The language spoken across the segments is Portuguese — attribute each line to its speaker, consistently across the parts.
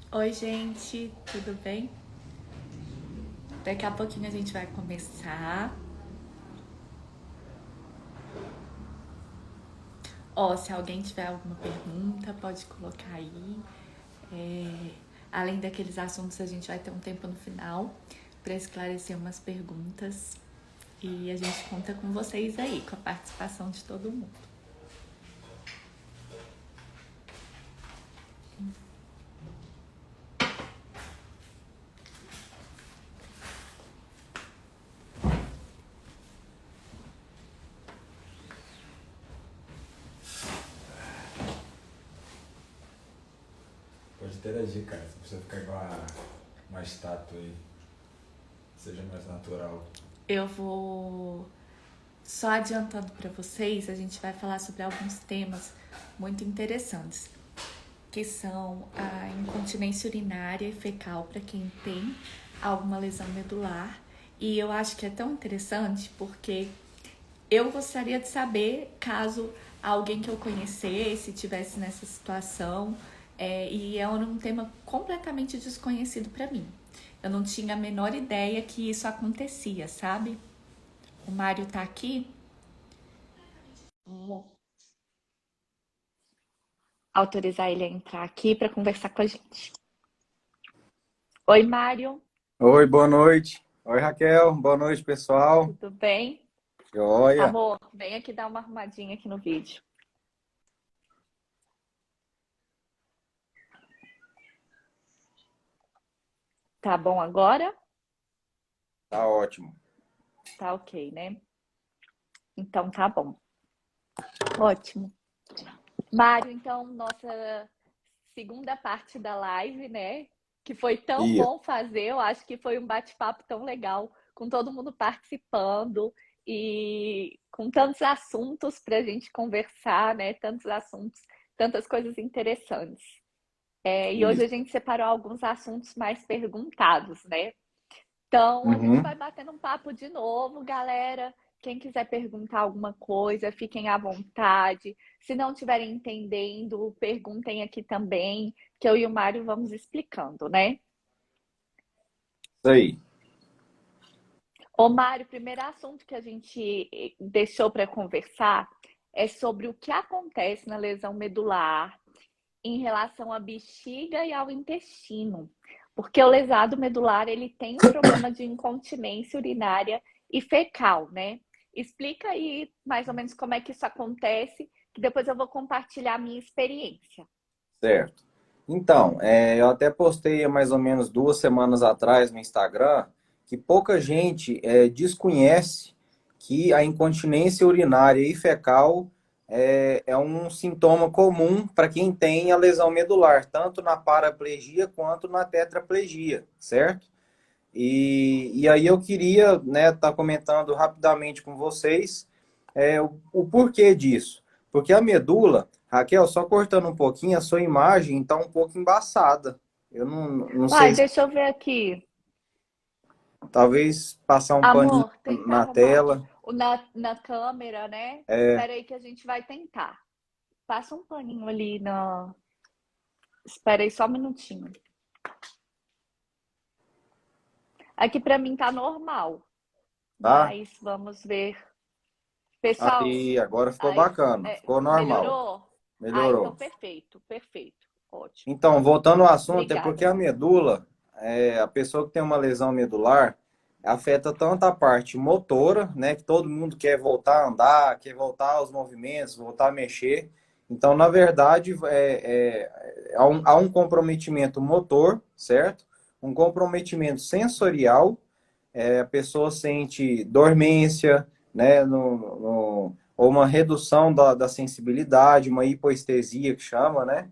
Speaker 1: Oi, gente, tudo bem? Daqui a pouquinho a gente vai começar. Ó, se alguém tiver alguma pergunta, pode colocar aí. É, Além daqueles assuntos, a gente vai ter um tempo no final para esclarecer umas perguntas. E a gente conta com vocês aí, com a participação de todo mundo.
Speaker 2: Pode interagir, cara. Você precisa ficar igual uma estátua aí. Seja mais natural.
Speaker 1: Eu vou só adiantando para vocês, a gente vai falar sobre alguns temas muito interessantes, que são a incontinência urinária e fecal para quem tem alguma lesão medular. E eu acho que é tão interessante porque eu gostaria de saber caso alguém que eu conhecesse tivesse nessa situação, e é um tema completamente desconhecido para mim. Eu não tinha a menor ideia que isso acontecia, sabe? O Mário tá aqui. Vou autorizar ele a entrar aqui para conversar com a gente. Oi, Mário,
Speaker 3: Oi, boa noite. Oi, Raquel. Boa noite, pessoal.
Speaker 1: tudo bem?
Speaker 3: Joia.
Speaker 1: Amor, vem aqui dar uma arrumadinha aqui no vídeo. Tá bom agora?
Speaker 3: Tá ótimo.
Speaker 1: Tá ok, né? Então tá bom. Ótimo. Mário, então, nossa segunda parte da live, né? Que foi tão
Speaker 3: Isso.
Speaker 1: bom fazer, eu acho que foi um bate-papo tão legal, com todo mundo participando e com tantos assuntos para a gente conversar, né? Tantos assuntos, tantas coisas interessantes. E hoje a
Speaker 3: Isso.
Speaker 1: gente separou alguns assuntos mais perguntados, né? Então, a gente
Speaker 3: Uhum.
Speaker 1: vai batendo um papo de novo, galera. Quem quiser perguntar alguma coisa, fiquem à vontade. Se não estiverem entendendo, perguntem aqui também, que eu e o Mário vamos explicando, né?
Speaker 3: Isso aí.
Speaker 1: Ô, Mário, o primeiro assunto que a gente deixou para conversar é sobre o que acontece na lesão medular em relação à bexiga e ao intestino, porque o lesado medular ele tem um problema de incontinência urinária e fecal, né? Explica aí mais ou menos como é que isso acontece, que depois eu vou compartilhar a minha experiência.
Speaker 3: Certo. Então, eu até postei há mais ou menos 2 semanas atrás no Instagram que pouca gente desconhece que a incontinência urinária e fecal é um sintoma comum para quem tem a lesão medular, tanto na paraplegia quanto na tetraplegia, certo? E aí eu queria, né, estar comentando rapidamente com vocês o porquê disso. Porque a medula, Raquel, só cortando um pouquinho, a sua imagem está um pouco embaçada. Eu não
Speaker 1: Uai,
Speaker 3: sei se
Speaker 1: deixa eu ver aqui.
Speaker 3: talvez passar um paninho
Speaker 1: Amor, tenta
Speaker 3: na
Speaker 1: arrumar aqui.
Speaker 3: tela.
Speaker 1: Na câmera, né? Espera aí que a gente vai tentar. Passa um paninho ali na. Espera aí só um minutinho. Aqui para mim tá normal,
Speaker 3: Tá?
Speaker 1: mas vamos ver. Pessoal,
Speaker 3: Aí, agora ficou
Speaker 1: aí,
Speaker 3: bacana, ficou normal,
Speaker 1: melhorou? Ah, então
Speaker 3: melhorou.
Speaker 1: perfeito, perfeito. Ótimo.
Speaker 3: Então, voltando ao assunto, é porque
Speaker 1: Obrigada.
Speaker 3: a medula, a pessoa que tem uma lesão medular, afeta tanto a parte motora, né, que todo mundo quer voltar a andar, quer voltar aos movimentos, voltar a mexer. Então, na verdade, há um comprometimento motor, certo? Um comprometimento sensorial, a pessoa sente dormência, né, ou uma redução da sensibilidade, uma hipoestesia que chama, né?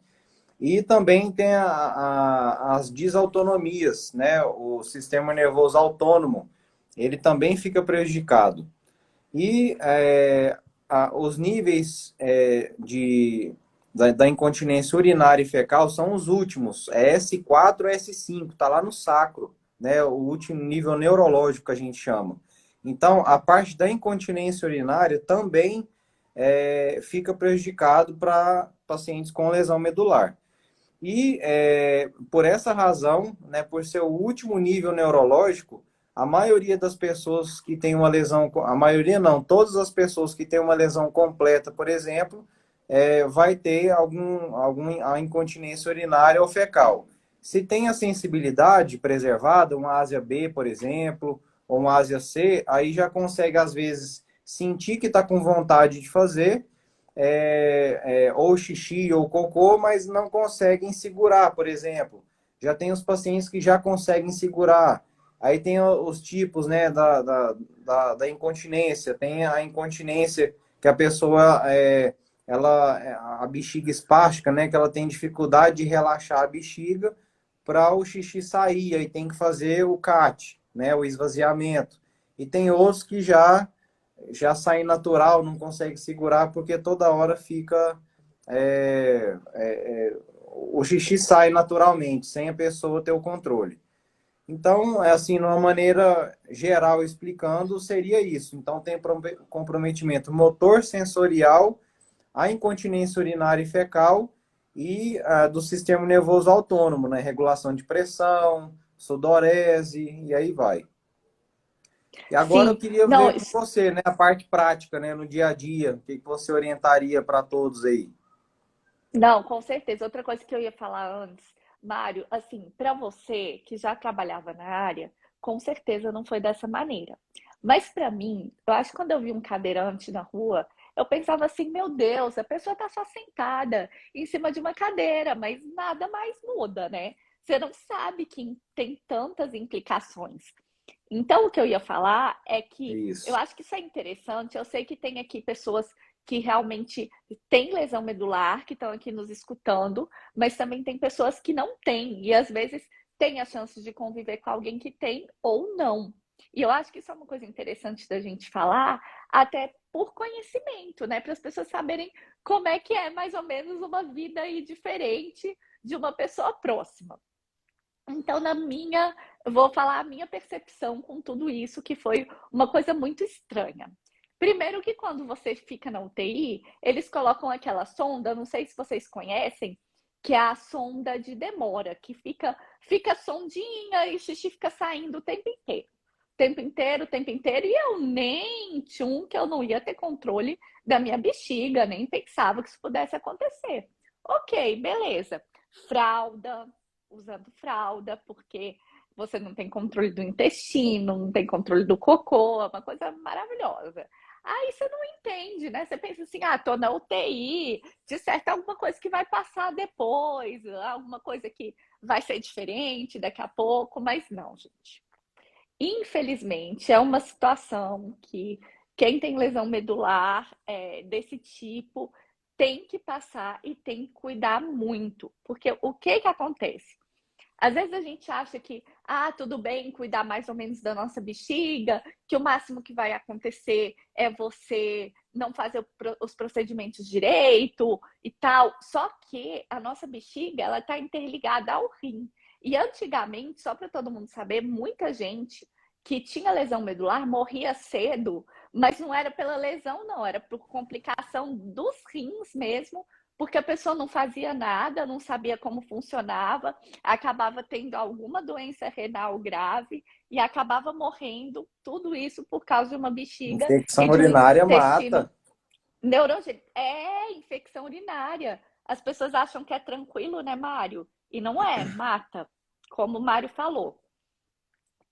Speaker 3: E também tem as desautonomias, né? O sistema nervoso autônomo, ele também fica prejudicado. E os níveis da incontinência urinária e fecal são os últimos, é S4 S5, está lá no sacro, né? O último nível neurológico que a gente chama. Então, a parte da incontinência urinária também fica prejudicado para pacientes com lesão medular. E por essa razão, né, por ser o último nível neurológico, a maioria das pessoas que tem uma lesão, a maioria não, todas as pessoas que têm uma lesão completa, por exemplo, vai ter a incontinência urinária ou fecal. Se tem a sensibilidade preservada, uma ásia B, por exemplo, ou uma ásia C, aí já consegue, às vezes, sentir que está com vontade de fazer, ou xixi ou cocô, mas não conseguem segurar, por exemplo. Já tem os pacientes que já conseguem segurar. Aí tem os tipos, né, da incontinência. Tem a incontinência que a pessoa, a bexiga espástica, né, que ela tem dificuldade de relaxar a bexiga para o xixi sair. Aí tem que fazer o CAT, né, o esvaziamento. E tem outros que já sai natural, não consegue segurar, porque toda hora fica. O xixi sai naturalmente, sem a pessoa ter o controle. Então, assim, de uma maneira geral explicando, seria isso. Então, tem comprometimento motor, sensorial, a incontinência urinária e fecal e do sistema nervoso autônomo, né? Regulação de pressão, sudorese e aí vai. E agora eu
Speaker 1: Sim,
Speaker 3: queria
Speaker 1: não,
Speaker 3: ver com você, né, a parte prática, né, no dia a dia, o que você orientaria para todos aí?
Speaker 1: não, com certeza. Outra coisa que eu ia falar antes, Mário, assim, para você que já trabalhava na área, com certeza não foi dessa maneira. Mas para mim, eu acho que quando eu vi um cadeirante na rua, eu pensava assim, meu Deus, a pessoa está só sentada em cima de uma cadeira, mas nada mais muda, né? Você não sabe que tem tantas implicações. Então, o que eu ia falar é que eu
Speaker 3: Isso.
Speaker 1: acho que isso é interessante. Eu sei que tem aqui pessoas que realmente têm lesão medular, que estão aqui nos escutando, mas também tem pessoas que não têm, e às vezes tem a chance de conviver com alguém que tem ou não. E eu acho que isso é uma coisa interessante da gente falar, até por conhecimento, né? Para as pessoas saberem como é que é mais ou menos uma vida aí diferente de uma pessoa próxima. Então, eu vou falar a minha percepção com tudo isso, que foi uma coisa muito estranha. Primeiro que quando você fica na UTI, eles colocam aquela sonda, não sei se vocês conhecem, que é a sonda de demora, que fica sondinha e o xixi fica saindo o tempo inteiro. O tempo inteiro, o tempo inteiro. E eu nem tinha que eu não ia ter controle da minha bexiga, nem pensava que isso pudesse acontecer. Ok, beleza. Fralda, usando fralda, porque você não tem controle do intestino, não tem controle do cocô, é uma coisa maravilhosa. Aí você não entende, né? Você pensa assim, ah, tô na UTI, de certo é alguma coisa que vai passar depois, alguma coisa que vai ser diferente daqui a pouco, mas não, gente. Infelizmente, é uma situação que quem tem lesão medular desse tipo tem que passar e tem que cuidar muito, porque o que que acontece? Às vezes a gente acha que, tudo bem cuidar mais ou menos da nossa bexiga, que o máximo que vai acontecer é você não fazer os procedimentos direito e tal. Só que a nossa bexiga, ela está interligada ao rim. E antigamente, só para todo mundo saber, muita gente que tinha lesão medular morria cedo, mas não era pela lesão, não, era por complicação dos rins mesmo, porque a pessoa não fazia nada, não sabia como funcionava, acabava tendo alguma doença renal grave e acabava morrendo, tudo isso por causa de uma bexiga
Speaker 3: Infecção
Speaker 1: e de um
Speaker 3: urinária
Speaker 1: intestino
Speaker 3: mata.
Speaker 1: neurogênico. É infecção urinária. As pessoas acham que é tranquilo, né, Mário? E não é, mata, como o Mário falou.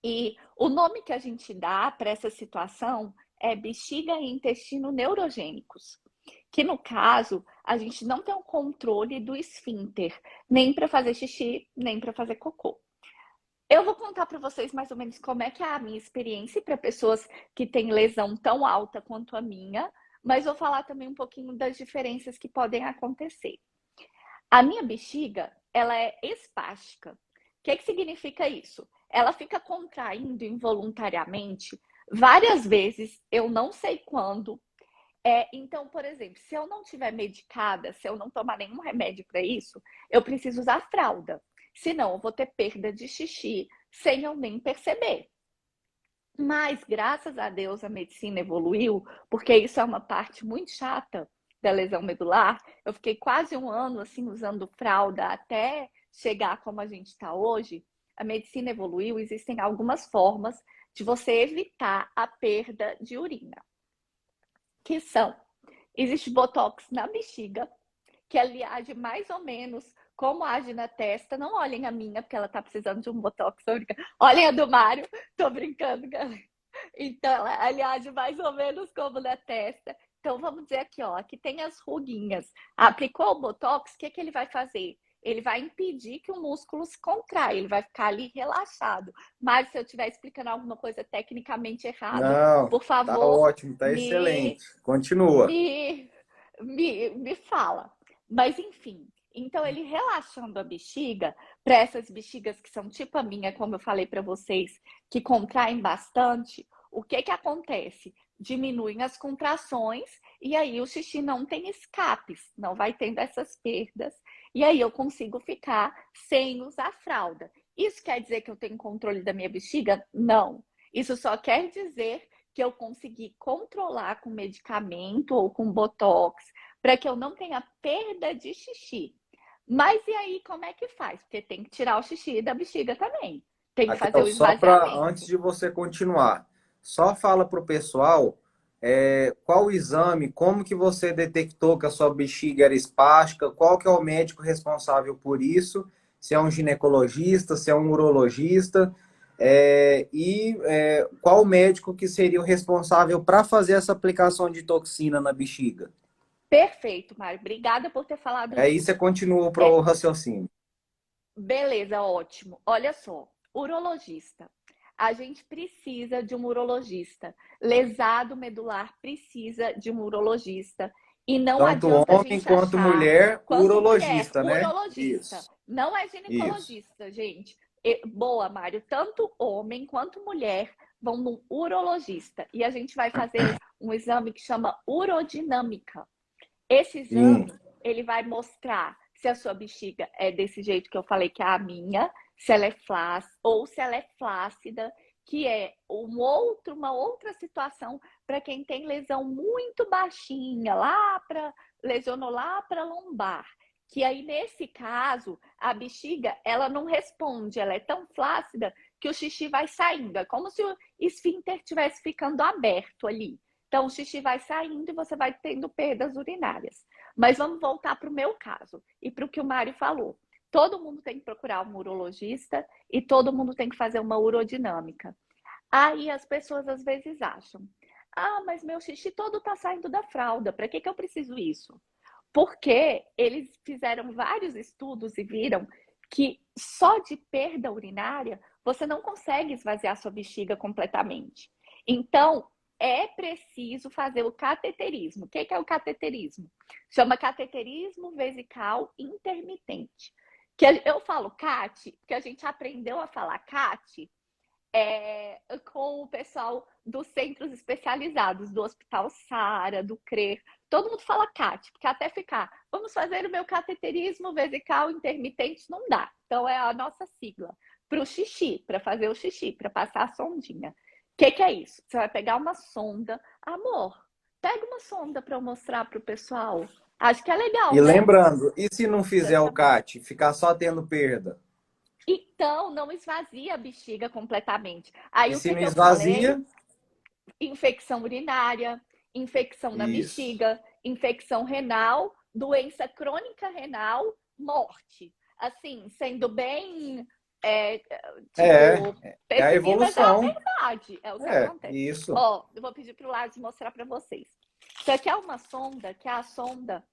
Speaker 1: E o nome que a gente dá para essa situação é bexiga e intestino neurogênicos, que no caso a gente não tem o controle do esfíncter, nem para fazer xixi, nem para fazer cocô. Eu vou contar para vocês mais ou menos como é que é a minha experiência para pessoas que têm lesão tão alta quanto a minha, mas vou falar também um pouquinho das diferenças que podem acontecer. A minha bexiga, ela é espástica. O que significa isso? Ela fica contraindo involuntariamente várias vezes, eu não sei quando. Então, por exemplo, se eu não tiver medicada, se eu não tomar nenhum remédio para isso, eu preciso usar fralda. Senão, eu vou ter perda de xixi sem eu nem perceber. Mas, graças a Deus, a medicina evoluiu, porque isso é uma parte muito chata da lesão medular, eu fiquei quase um ano assim usando fralda até chegar como a gente está hoje. A medicina evoluiu, existem algumas formas de você evitar a perda de urina, que são, existe botox na bexiga, que ele age mais ou menos como age na testa. Não olhem a minha, porque ela tá precisando de um botox, tô brincando. Olhem a do Mário, tô brincando, galera. Então, ele age mais ou menos como na testa. Então, vamos dizer aqui, ó, aqui tem as ruguinhas. Aplicou o botox, o que ele vai fazer? Ele vai impedir que o músculo se contraia, ele vai ficar ali relaxado. Mas se eu estiver explicando alguma coisa tecnicamente errado,
Speaker 3: Não,
Speaker 1: por
Speaker 3: tá
Speaker 1: favor,
Speaker 3: ótimo, tá
Speaker 1: me,
Speaker 3: excelente. Continua.
Speaker 1: me, me fala. Mas enfim, então ele relaxando a bexiga, para essas bexigas que são tipo a minha, como eu falei para vocês, que contraem bastante, o que que acontece? Diminuem as contrações e aí o xixi não tem escapes, não vai tendo essas perdas. E aí eu consigo ficar sem usar fralda. Isso quer dizer que eu tenho controle da minha bexiga? Não. Isso só quer dizer que eu consegui controlar com medicamento ou com botox, para que eu não tenha perda de xixi. Mas e aí, como é que faz? Porque tem que tirar o xixi da bexiga também. Tem que fazer
Speaker 3: Raquel,
Speaker 1: o
Speaker 3: só para antes
Speaker 1: esvaziamento.
Speaker 3: de você continuar, só fala para o pessoal qual o exame, como que você detectou que a sua bexiga era espástica, qual que é o médico responsável por isso, se é um ginecologista, se é um urologista, qual o médico que seria o responsável para fazer essa aplicação de toxina na bexiga.
Speaker 1: Perfeito, Mário. Obrigada por ter falado
Speaker 3: Aí
Speaker 1: isso.
Speaker 3: você continua para
Speaker 1: É,
Speaker 3: o raciocínio.
Speaker 1: beleza, ótimo. Olha só, urologista. A gente precisa de um urologista. Lesado medular precisa de um urologista. E não
Speaker 3: Tanto
Speaker 1: adianta a
Speaker 3: homem
Speaker 1: gente
Speaker 3: quanto
Speaker 1: achar,
Speaker 3: mulher,
Speaker 1: quando mulher,
Speaker 3: urologista, né?
Speaker 1: urologista.
Speaker 3: Isso,
Speaker 1: Não é
Speaker 3: isso.
Speaker 1: ginecologista, gente. Boa, Mário. Tanto homem quanto mulher vão no urologista. E a gente vai fazer um exame que chama urodinâmica. Esse
Speaker 3: Sim.
Speaker 1: exame, ele vai mostrar se a sua bexiga é desse jeito que eu falei que é a minha, se ela é flácida ou se ela é flácida, que é uma outra situação para quem tem lesão muito baixinha, lesionou lá para lombar. Que aí, nesse caso, a bexiga, ela não responde, ela é tão flácida que o xixi vai saindo. É como se o esfíncter estivesse ficando aberto ali. Então, o xixi vai saindo e você vai tendo perdas urinárias. Mas vamos voltar para o meu caso e para o que o Mário falou. Todo mundo tem que procurar um urologista e todo mundo tem que fazer uma urodinâmica. Aí as pessoas às vezes acham: ah, mas meu xixi todo está saindo da fralda, para que eu preciso isso? Porque eles fizeram vários estudos e viram que só de perda urinária você não consegue esvaziar sua bexiga completamente. Então, é preciso fazer o cateterismo. O que é o cateterismo? Chama cateterismo vesical intermitente. Que eu falo CAT, porque a gente aprendeu a falar CAT com o pessoal dos centros especializados, do Hospital Sara, do CRER. Todo mundo fala CAT, porque até ficar, vamos fazer o meu cateterismo vesical intermitente, não dá. Então, é a nossa sigla. Para o xixi, para fazer o xixi, para passar a sondinha. O que é isso? Você vai pegar uma sonda. Amor, pega uma sonda para eu mostrar para o pessoal. Acho que é legal,
Speaker 3: E
Speaker 1: né?
Speaker 3: lembrando, e se não
Speaker 1: Você
Speaker 3: fizer o
Speaker 1: saber.
Speaker 3: CAT, ficar só tendo perda?
Speaker 1: Então, não esvazia a bexiga completamente.
Speaker 3: E
Speaker 1: Aí, o
Speaker 3: se
Speaker 1: que
Speaker 3: não
Speaker 1: eu falei?
Speaker 3: esvazia?
Speaker 1: Infecção urinária, infecção na
Speaker 3: Isso.
Speaker 1: bexiga, infecção renal, doença crônica renal, morte. Assim, sendo bem, é,
Speaker 3: É,
Speaker 1: tipo,
Speaker 3: é a
Speaker 1: pessimista, mas é a
Speaker 3: evolução.
Speaker 1: verdade, é o que
Speaker 3: É,
Speaker 1: acontece.
Speaker 3: isso.
Speaker 1: Ó, eu vou pedir para o Lázaro mostrar para vocês. Isso aqui é uma sonda, que é a sonda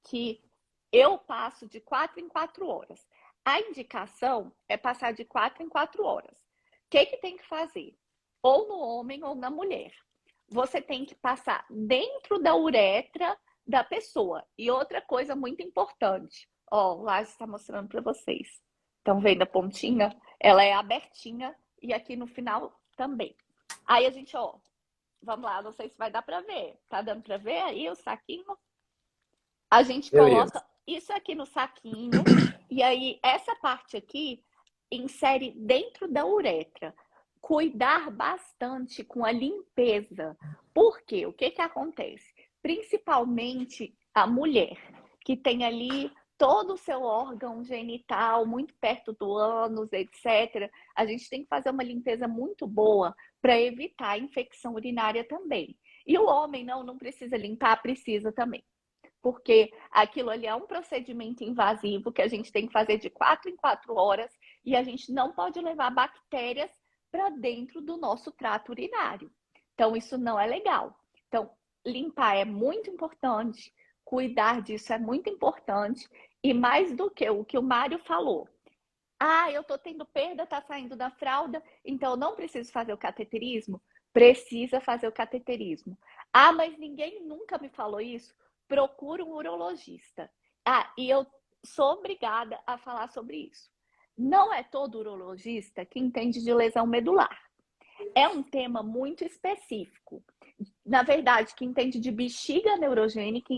Speaker 1: que eu passo de 4 em 4 horas. A indicação é passar de 4 em 4 horas. O que tem que fazer? Ou no homem ou na mulher. Você tem que passar dentro da uretra da pessoa. E outra coisa muito importante, ó, o Lázaro está mostrando para vocês. Estão vendo a pontinha? Ela é abertinha e aqui no final também. Aí a gente, ó, vamos lá, não sei se vai dar para ver. Tá dando para ver aí o saquinho? A gente
Speaker 3: Beleza.
Speaker 1: coloca isso aqui no saquinho e aí essa parte aqui insere dentro da uretra. Cuidar bastante com a limpeza. Por quê? O que acontece? principalmente a mulher, que tem ali todo o seu órgão genital muito perto do ânus, etc. A gente tem que fazer uma limpeza muito boa para evitar a infecção urinária também. E o homem não precisa limpar, precisa também. Porque aquilo ali é um procedimento invasivo que a gente tem que fazer de 4 em 4 horas e a gente não pode levar bactérias para dentro do nosso trato urinário. Então, isso não é legal. Então, limpar é muito importante, cuidar disso é muito importante e mais do que o Mário falou. Ah, eu tô tendo perda, tá saindo da fralda, então eu não preciso fazer o cateterismo? Precisa fazer o cateterismo. Ah, mas ninguém nunca me falou isso? Procura um urologista. Ah, e eu sou obrigada a falar sobre isso. Não é todo urologista que entende de lesão medular. É um tema muito específico. Na verdade, que entende de bexiga neurogênica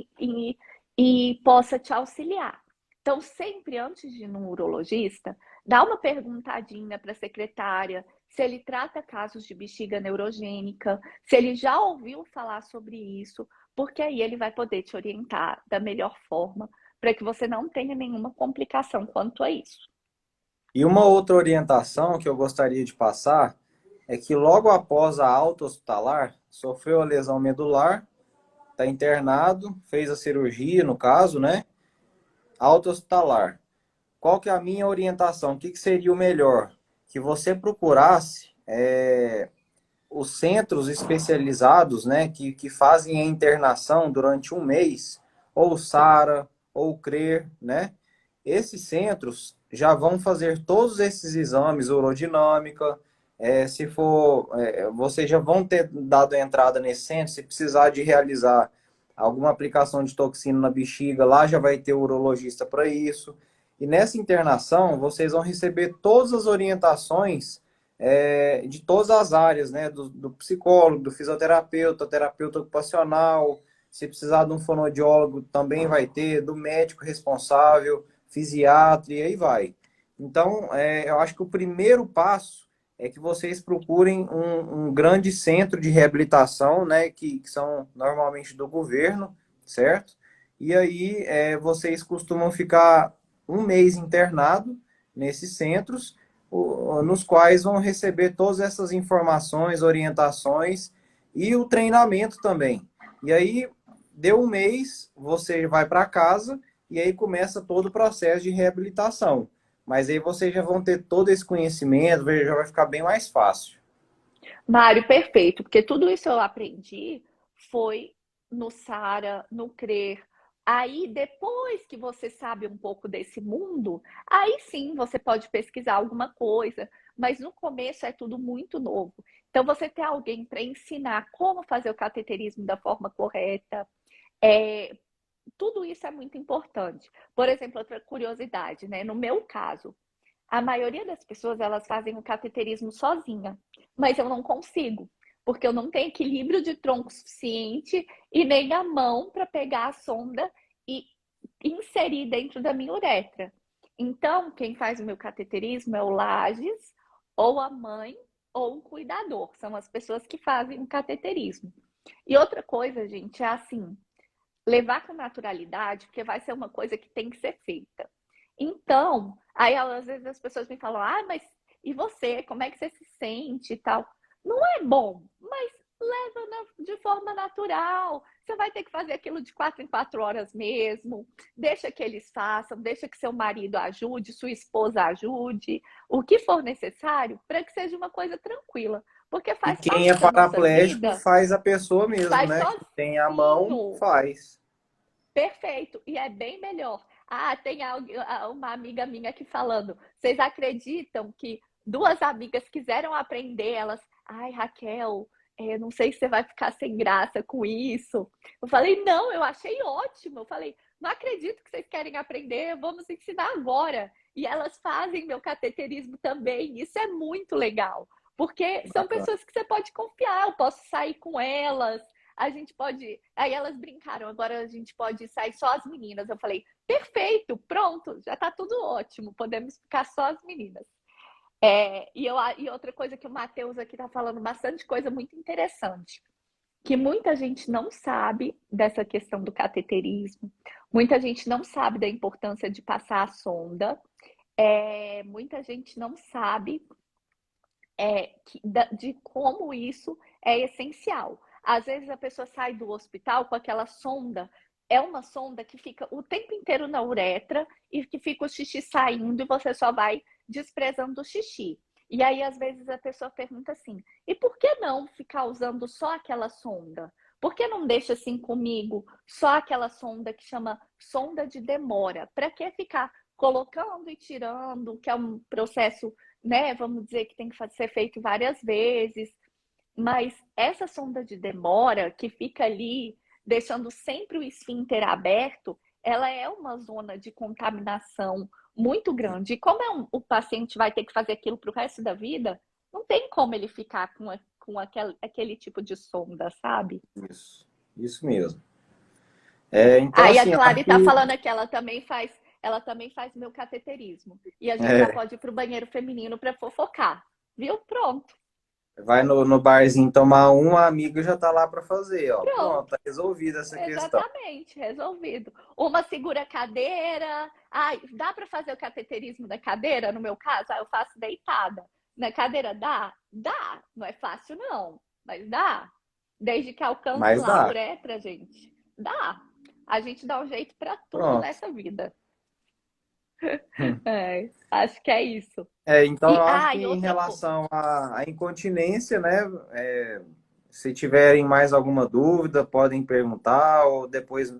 Speaker 1: e possa te auxiliar. Então, sempre antes de ir no urologista, dá uma perguntadinha para a secretária se ele trata casos de bexiga neurogênica, se ele já ouviu falar sobre isso, porque aí ele vai poder te orientar da melhor forma para que você não tenha nenhuma complicação quanto a isso.
Speaker 3: E uma outra orientação que eu gostaria de passar é que logo após a alta hospitalar, sofreu a lesão medular, está internado, fez a cirurgia, no caso, né? Alta hospitalar. Qual que é a minha orientação? O que seria o melhor? Que você procurasse os centros especializados, né, que fazem a internação durante um mês, ou o SARA, ou o CRER, né? Esses centros já vão fazer todos esses exames, urodinâmica, se for, vocês já vão ter dado entrada nesse centro, se precisar de realizar alguma aplicação de toxina na bexiga, lá já vai ter o urologista para isso. E nessa internação, vocês vão receber todas as orientações de todas as áreas, né? Do psicólogo, do fisioterapeuta, terapeuta ocupacional, se precisar de um fonoaudiólogo também vai ter, do médico responsável, fisiatra e aí vai. Então, eu acho que o primeiro passo é que vocês procurem um grande centro de reabilitação, né, que são normalmente do governo, certo? E aí vocês costumam ficar um mês internado nesses centros, nos quais vão receber todas essas informações, orientações e o treinamento também. E aí, deu um mês, você vai para casa e aí começa todo o processo de reabilitação. Mas aí vocês já vão ter todo esse conhecimento, já vai ficar bem mais fácil.
Speaker 1: Mário, perfeito, porque tudo isso eu aprendi foi no SARA, no CRER. Aí, depois que você sabe um pouco desse mundo, aí sim você pode pesquisar alguma coisa, mas no começo é tudo muito novo. Então, você ter alguém para ensinar como fazer o cateterismo da forma correta, é, tudo isso é muito importante. Por exemplo, outra curiosidade, né? No meu caso, a maioria das pessoas elas fazem o cateterismo sozinha, mas eu não consigo, porque eu não tenho equilíbrio de tronco suficiente e nem a mão para pegar a sonda e inserir dentro da minha uretra. Então, quem faz o meu cateterismo é o Lages, ou a mãe, ou um cuidador. São as pessoas que fazem o cateterismo. E outra coisa, gente, é assim, levar com naturalidade, porque vai ser uma coisa que tem que ser feita. Então, aí às vezes as pessoas me falam, ah, mas e você? Como é que você se sente e tal? Não é bom, mas leva de forma natural. Você vai ter que fazer aquilo de 4 em 4 horas mesmo. Deixa que eles façam, deixa que seu marido ajude, sua esposa ajude, o que for necessário para que seja uma coisa tranquila. Porque
Speaker 3: E
Speaker 1: faz
Speaker 3: quem é
Speaker 1: parte da nossa
Speaker 3: paraplégico
Speaker 1: vida,
Speaker 3: faz a pessoa mesmo,
Speaker 1: faz
Speaker 3: né? Quem tem a mão,
Speaker 1: sozinho.
Speaker 3: faz.
Speaker 1: Perfeito, e é bem melhor. Ah, tem uma amiga minha aqui falando. Vocês acreditam que duas amigas quiseram aprender? Elas, ai, Raquel, não sei se você vai ficar sem graça com isso. Eu falei, não, eu achei ótimo. Eu falei, não acredito que vocês querem aprender, vamos ensinar agora. E elas fazem meu cateterismo também. Isso é muito legal, porque são
Speaker 3: Bacana.
Speaker 1: pessoas que você pode confiar. Eu posso sair com elas, a gente pode. Aí elas brincaram, agora a gente pode sair só as meninas. Eu falei, perfeito, pronto, já tá tudo ótimo, podemos ficar só as meninas. E outra coisa que o Matheus aqui tá falando bastante coisa muito interessante. que muita gente não sabe dessa questão do cateterismo, muita gente não sabe da importância de passar a sonda, muita gente não sabe de como isso é essencial. Às vezes a pessoa sai do hospital com aquela sonda, é uma sonda que fica o tempo inteiro na uretra e que fica o xixi saindo e você só vai desprezando o xixi. E aí, às vezes, a pessoa pergunta assim: e por que não ficar usando só aquela sonda? Por que não deixa assim comigo só aquela sonda que chama sonda de demora? Para que ficar colocando e tirando, que é um processo, né? Vamos dizer que tem que ser feito várias vezes. Mas essa sonda de demora que fica ali, deixando sempre o esfíncter aberto, ela é uma zona de contaminação muito grande. E como o paciente vai ter que fazer aquilo para o resto da vida, não tem como ele ficar com aquele tipo de sonda, sabe?
Speaker 3: Isso mesmo. Então,
Speaker 1: Aí a
Speaker 3: assim, eu
Speaker 1: Clary
Speaker 3: acho
Speaker 1: está
Speaker 3: que
Speaker 1: falando que ela também faz meu cateterismo. E a gente já
Speaker 3: é,
Speaker 1: pode ir para o banheiro feminino para fofocar. Viu? Pronto.
Speaker 3: vai no barzinho tomar uma amiga já tá lá para fazer, ó. Pronto,
Speaker 1: Pronto.
Speaker 3: tá resolvida essa questão.
Speaker 1: Exatamente, resolvido. Uma segura a cadeira. Ai, dá para fazer o cateterismo da cadeira? No meu caso, eu faço deitada. Na cadeira dá? Dá. Não é fácil, não, mas dá. Desde que alcance
Speaker 3: Mas
Speaker 1: lá a
Speaker 3: dá.
Speaker 1: uretra, gente. Dá. A gente dá um jeito para tudo
Speaker 3: Pronto.
Speaker 1: nessa vida. Acho que é isso.
Speaker 3: Então
Speaker 1: E,
Speaker 3: eu acho que
Speaker 1: e
Speaker 3: em
Speaker 1: outra coisa.
Speaker 3: relação à incontinência, né? Se tiverem mais alguma dúvida, podem perguntar ou depois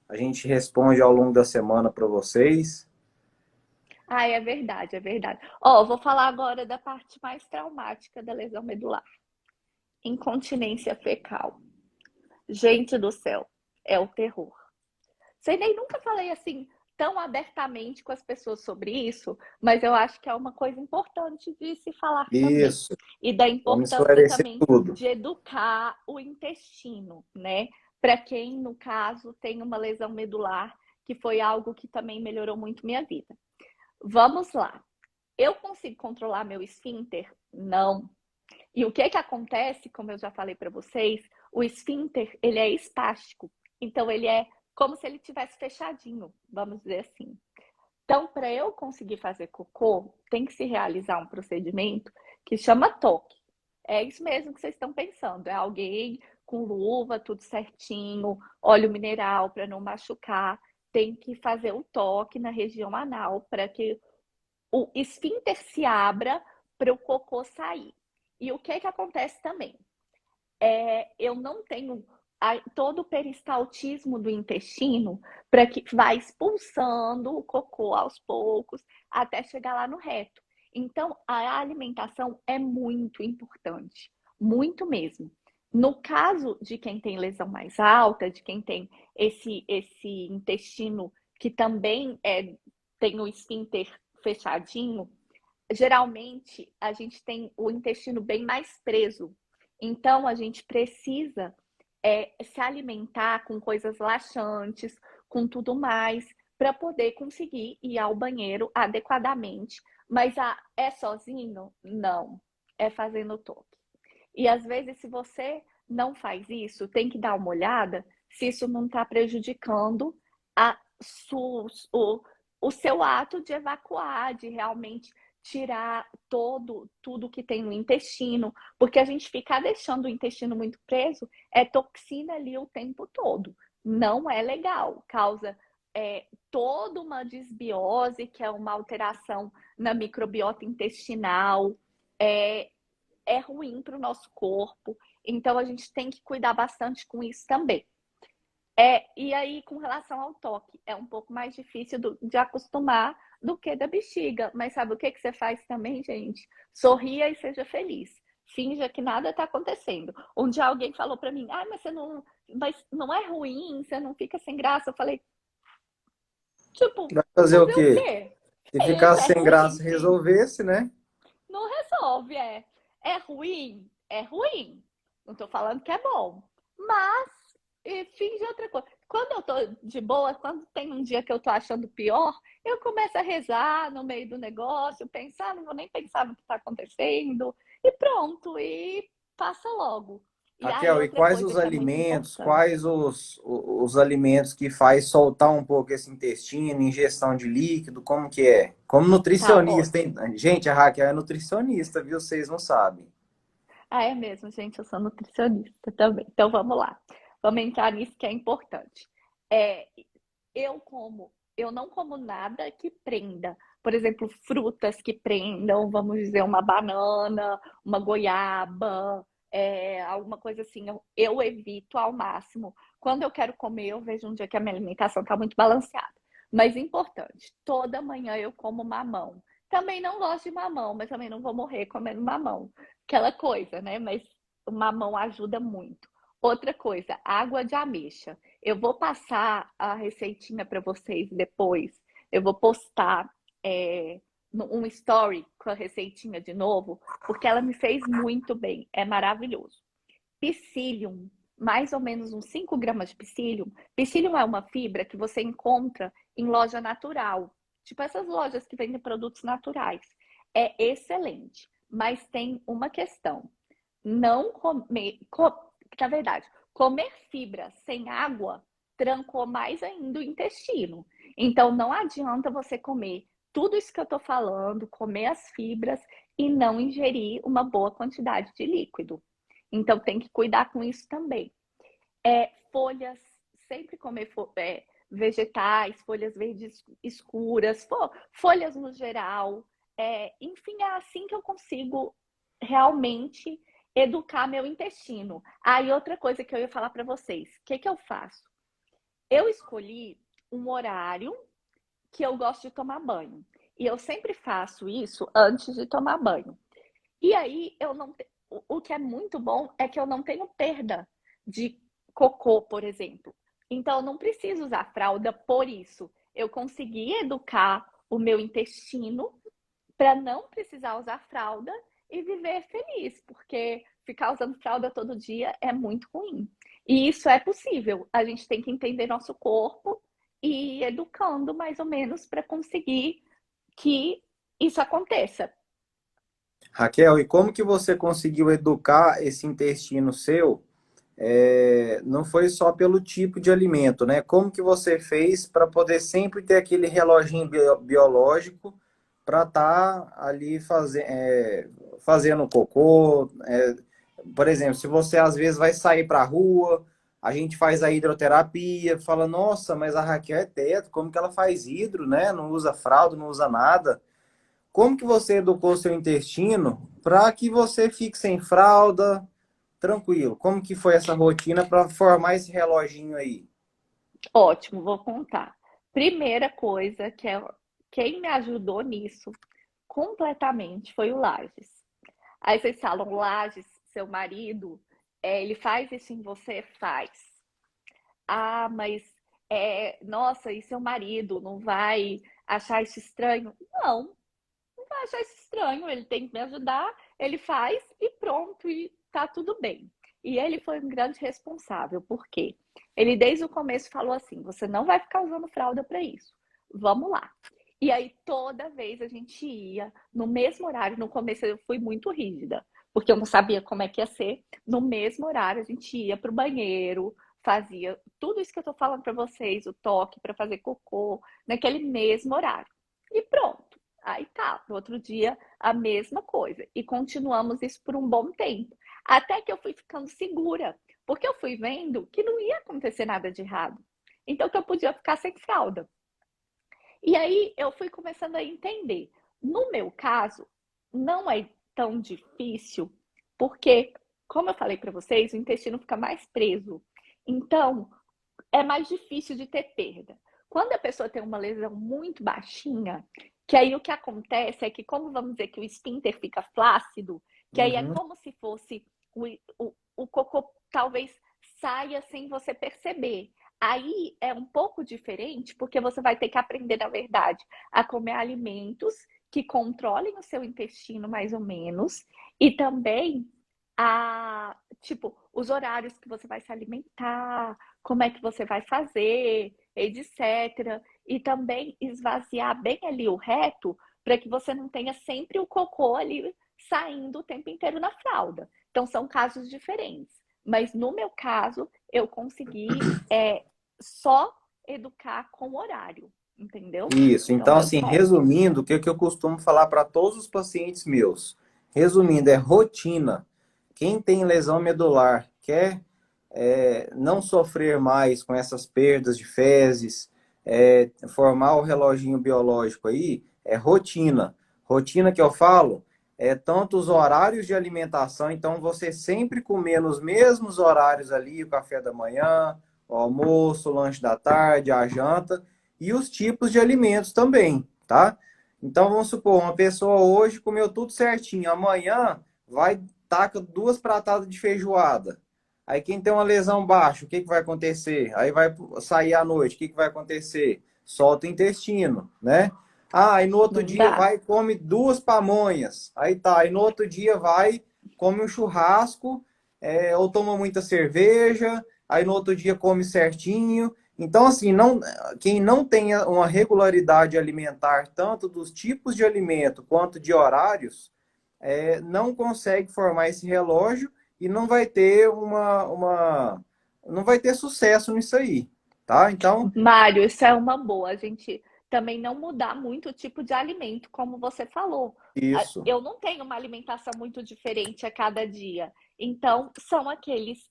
Speaker 3: a gente responde ao longo da semana para vocês.
Speaker 1: É verdade, é verdade. Ó, vou falar agora da parte mais traumática da lesão medular. Incontinência fecal. Gente do céu, é o terror. Sei nem nunca falei assim tão abertamente com as pessoas sobre isso, mas eu acho que é uma coisa importante de se falar também.
Speaker 3: Isso,
Speaker 1: E da
Speaker 3: vamos
Speaker 1: importância
Speaker 3: esclarecer
Speaker 1: também
Speaker 3: tudo.
Speaker 1: de educar o intestino, né? Para quem, no caso, tem uma lesão medular, que foi algo que também melhorou muito minha vida. Vamos lá. Eu consigo controlar meu esfíncter? Não. E o que que acontece, como eu já falei para vocês, o esfíncter, ele é espástico. Então, ele é como se ele tivesse fechadinho, vamos dizer assim. Então, para eu conseguir fazer cocô, tem que se realizar um procedimento que chama toque. É isso mesmo que vocês estão pensando. É alguém com luva, tudo certinho, óleo mineral para não machucar. Tem que fazer o toque na região anal para que o esfíncter se abra para o cocô sair. E o que que acontece também? Eu não tenho todo o peristaltismo do intestino para que vá expulsando o cocô aos poucos até chegar lá no reto. Então, a alimentação é muito importante, muito mesmo. No caso de quem tem lesão mais alta, de quem tem esse intestino que também tem o esfíncter fechadinho, geralmente a gente tem o intestino bem mais preso. Então a gente precisa se alimentar com coisas laxantes, com tudo mais, para poder conseguir ir ao banheiro adequadamente. Mas é sozinho? Não. É fazendo toque. E às vezes, se você não faz isso, tem que dar uma olhada se isso não está prejudicando a, o seu ato de evacuar, de realmente tirar tudo que tem no intestino, porque a gente ficar deixando o intestino muito preso é toxina ali o tempo todo. Não é legal, causa toda uma desbiose, que é uma alteração na microbiota intestinal, é ruim para o nosso corpo. Então a gente tem que cuidar bastante com isso também. E aí, com relação ao toque, é um pouco mais difícil de acostumar do que da bexiga. Mas sabe o que que você faz também, gente? Sorria e seja feliz. Finja que nada está acontecendo. Um dia alguém falou para mim, mas não é ruim, você não fica sem graça. Eu falei, tipo,
Speaker 3: Vai fazer o
Speaker 1: fazer o
Speaker 3: quê?
Speaker 1: quê?
Speaker 3: Se ficar
Speaker 1: É
Speaker 3: sem
Speaker 1: ruim,
Speaker 3: graça
Speaker 1: sim.
Speaker 3: resolvesse, né?
Speaker 1: Não resolve, É ruim? É ruim. Não tô falando que é bom. Mas, finge outra coisa. Quando eu tô de boa, quando tem um dia que eu tô achando pior, eu começo a rezar no meio do negócio, pensar, não vou nem pensar no que tá acontecendo, e pronto, e passa logo. E aí,
Speaker 3: Raquel, e
Speaker 1: outra
Speaker 3: quais
Speaker 1: coisa
Speaker 3: os
Speaker 1: que é muito
Speaker 3: alimentos,
Speaker 1: importante.
Speaker 3: quais os alimentos que faz soltar um pouco esse intestino, ingestão de líquido, como que é? Como
Speaker 1: Tá
Speaker 3: nutricionista, hein?
Speaker 1: ótimo.
Speaker 3: Gente, a Raquel é nutricionista, viu? Vocês não sabem.
Speaker 1: Ah, é mesmo, gente, eu sou nutricionista também. Então vamos lá. Vamos entrar nisso que é importante. É, eu não como nada que prenda. Por exemplo, frutas que prendam, vamos dizer, uma banana, uma goiaba, alguma coisa assim. Eu evito ao máximo. Quando eu quero comer, eu vejo um dia que a minha alimentação está muito balanceada. Mas importante, toda manhã eu como mamão. Também não gosto de mamão, mas também não vou morrer comendo mamão. Aquela coisa, né? Mas o mamão ajuda muito. Outra coisa, água de ameixa. Eu vou passar a receitinha para vocês depois. Eu vou postar é, um story com a receitinha de novo, porque ela me fez muito bem. É maravilhoso. Psyllium, mais ou menos uns 5 gramas de psyllium. Psyllium é uma fibra que você encontra em loja natural. Tipo essas lojas que vendem produtos naturais. É excelente, mas tem uma questão. Não comer, na verdade, comer fibra sem água trancou mais ainda o intestino. Então não adianta você comer tudo isso que eu estou falando, comer as fibras e não ingerir uma boa quantidade de líquido. Então tem que cuidar com isso também. Folhas, sempre comer vegetais, folhas verdes escuras, folhas no geral. Enfim, é assim que eu consigo realmente educar meu intestino. E outra coisa que eu ia falar para vocês, o que eu faço? Eu escolhi um horário que eu gosto de tomar banho. E eu sempre faço isso antes de tomar banho. E aí eu não o que é muito bom é que eu não tenho perda de cocô, por exemplo. Então eu não preciso usar fralda por isso. Eu consegui educar o meu intestino para não precisar usar fralda e viver feliz, porque ficar usando fralda todo dia é muito ruim. E isso é possível. A gente tem que entender nosso corpo e ir educando mais ou menos para conseguir que isso aconteça.
Speaker 3: Raquel, e como que você conseguiu educar esse intestino seu? Não foi só pelo tipo de alimento, né? Como que você fez para poder sempre ter aquele reloginho biológico para estar ali fazendo cocô? Por exemplo, se você às vezes vai sair para a rua, a gente faz a hidroterapia, fala, nossa, mas a Raquel é teto, como que ela faz hidro, né? Não usa fralda, não usa nada. Como que você educou seu intestino para que você fique sem fralda, tranquilo? Como que foi essa rotina para formar esse reloginho aí?
Speaker 1: Ótimo, vou contar. Primeira coisa que é quem me ajudou nisso completamente foi o Lages. Aí vocês falam, Lages, seu marido, ele faz isso em você? Faz. Ah, mas nossa, e seu marido não vai achar isso estranho? Não, não vai achar isso estranho. Ele tem que me ajudar, ele faz e pronto, e tá tudo bem. E ele foi um grande responsável, por quê? Ele desde o começo falou assim: você não vai ficar usando fralda para isso. Vamos lá. E aí toda vez a gente ia no mesmo horário. No começo eu fui muito rígida, porque eu não sabia como é que ia ser. No mesmo horário a gente ia pro banheiro, fazia tudo isso que eu tô falando para vocês, o toque para fazer cocô, naquele mesmo horário. E pronto. Aí tá, no outro dia a mesma coisa. E continuamos isso por um bom tempo. Até que eu fui ficando segura, porque eu fui vendo que não ia acontecer nada de errado. Então que eu podia ficar sem fralda. E aí eu fui começando a entender. No meu caso, não é tão difícil, porque, como eu falei para vocês, o intestino fica mais preso. Então, é mais difícil de ter perda. Quando a pessoa tem uma lesão muito baixinha, que aí o que acontece é que, como vamos dizer que o esfíncter fica flácido, que aí é
Speaker 3: Uhum.
Speaker 1: como se fosse o cocô talvez saia sem você perceber. Aí é um pouco diferente, porque você vai ter que aprender, na verdade, a comer alimentos que controlem o seu intestino mais ou menos, e também tipo, os horários que você vai se alimentar, como é que você vai fazer, etc. E também esvaziar bem ali o reto para que você não tenha sempre o cocô ali saindo o tempo inteiro na fralda. Então são casos diferentes. Mas no meu caso, eu consegui só educar com horário, entendeu?
Speaker 3: Isso.
Speaker 1: Então
Speaker 3: Então,
Speaker 1: deu
Speaker 3: assim,
Speaker 1: certo.
Speaker 3: resumindo, o que eu costumo falar para todos os pacientes meus? Resumindo, é rotina. Quem tem lesão medular quer não sofrer mais com essas perdas de fezes, formar o reloginho biológico aí, é rotina. Rotina que eu falo é tanto os horários de alimentação, então você sempre comer nos mesmos horários ali, o café da manhã, o almoço, o lanche da tarde, a janta, e os tipos de alimentos também, tá? Então vamos supor, uma pessoa hoje comeu tudo certinho, amanhã vai taca 2 pratadas de feijoada. Aí quem tem uma lesão baixa, o que vai acontecer? Aí vai sair à noite, o que vai acontecer? Solta o intestino, né? Ah, aí no outro
Speaker 1: Não
Speaker 3: dia
Speaker 1: dá.
Speaker 3: vai e come 2 pamonhas. Aí tá, aí no outro dia vai, come um churrasco, ou toma muita cerveja, aí no outro dia come certinho. Então, assim, quem não tem uma regularidade alimentar, tanto dos tipos de alimento quanto de horários, não consegue formar esse relógio e não vai ter não vai ter sucesso nisso aí, tá? Então,
Speaker 1: Mário, isso é uma boa. A gente também não mudar muito o tipo de alimento, como você falou.
Speaker 3: isso.
Speaker 1: Eu não tenho uma alimentação muito diferente a cada dia. Então, são aqueles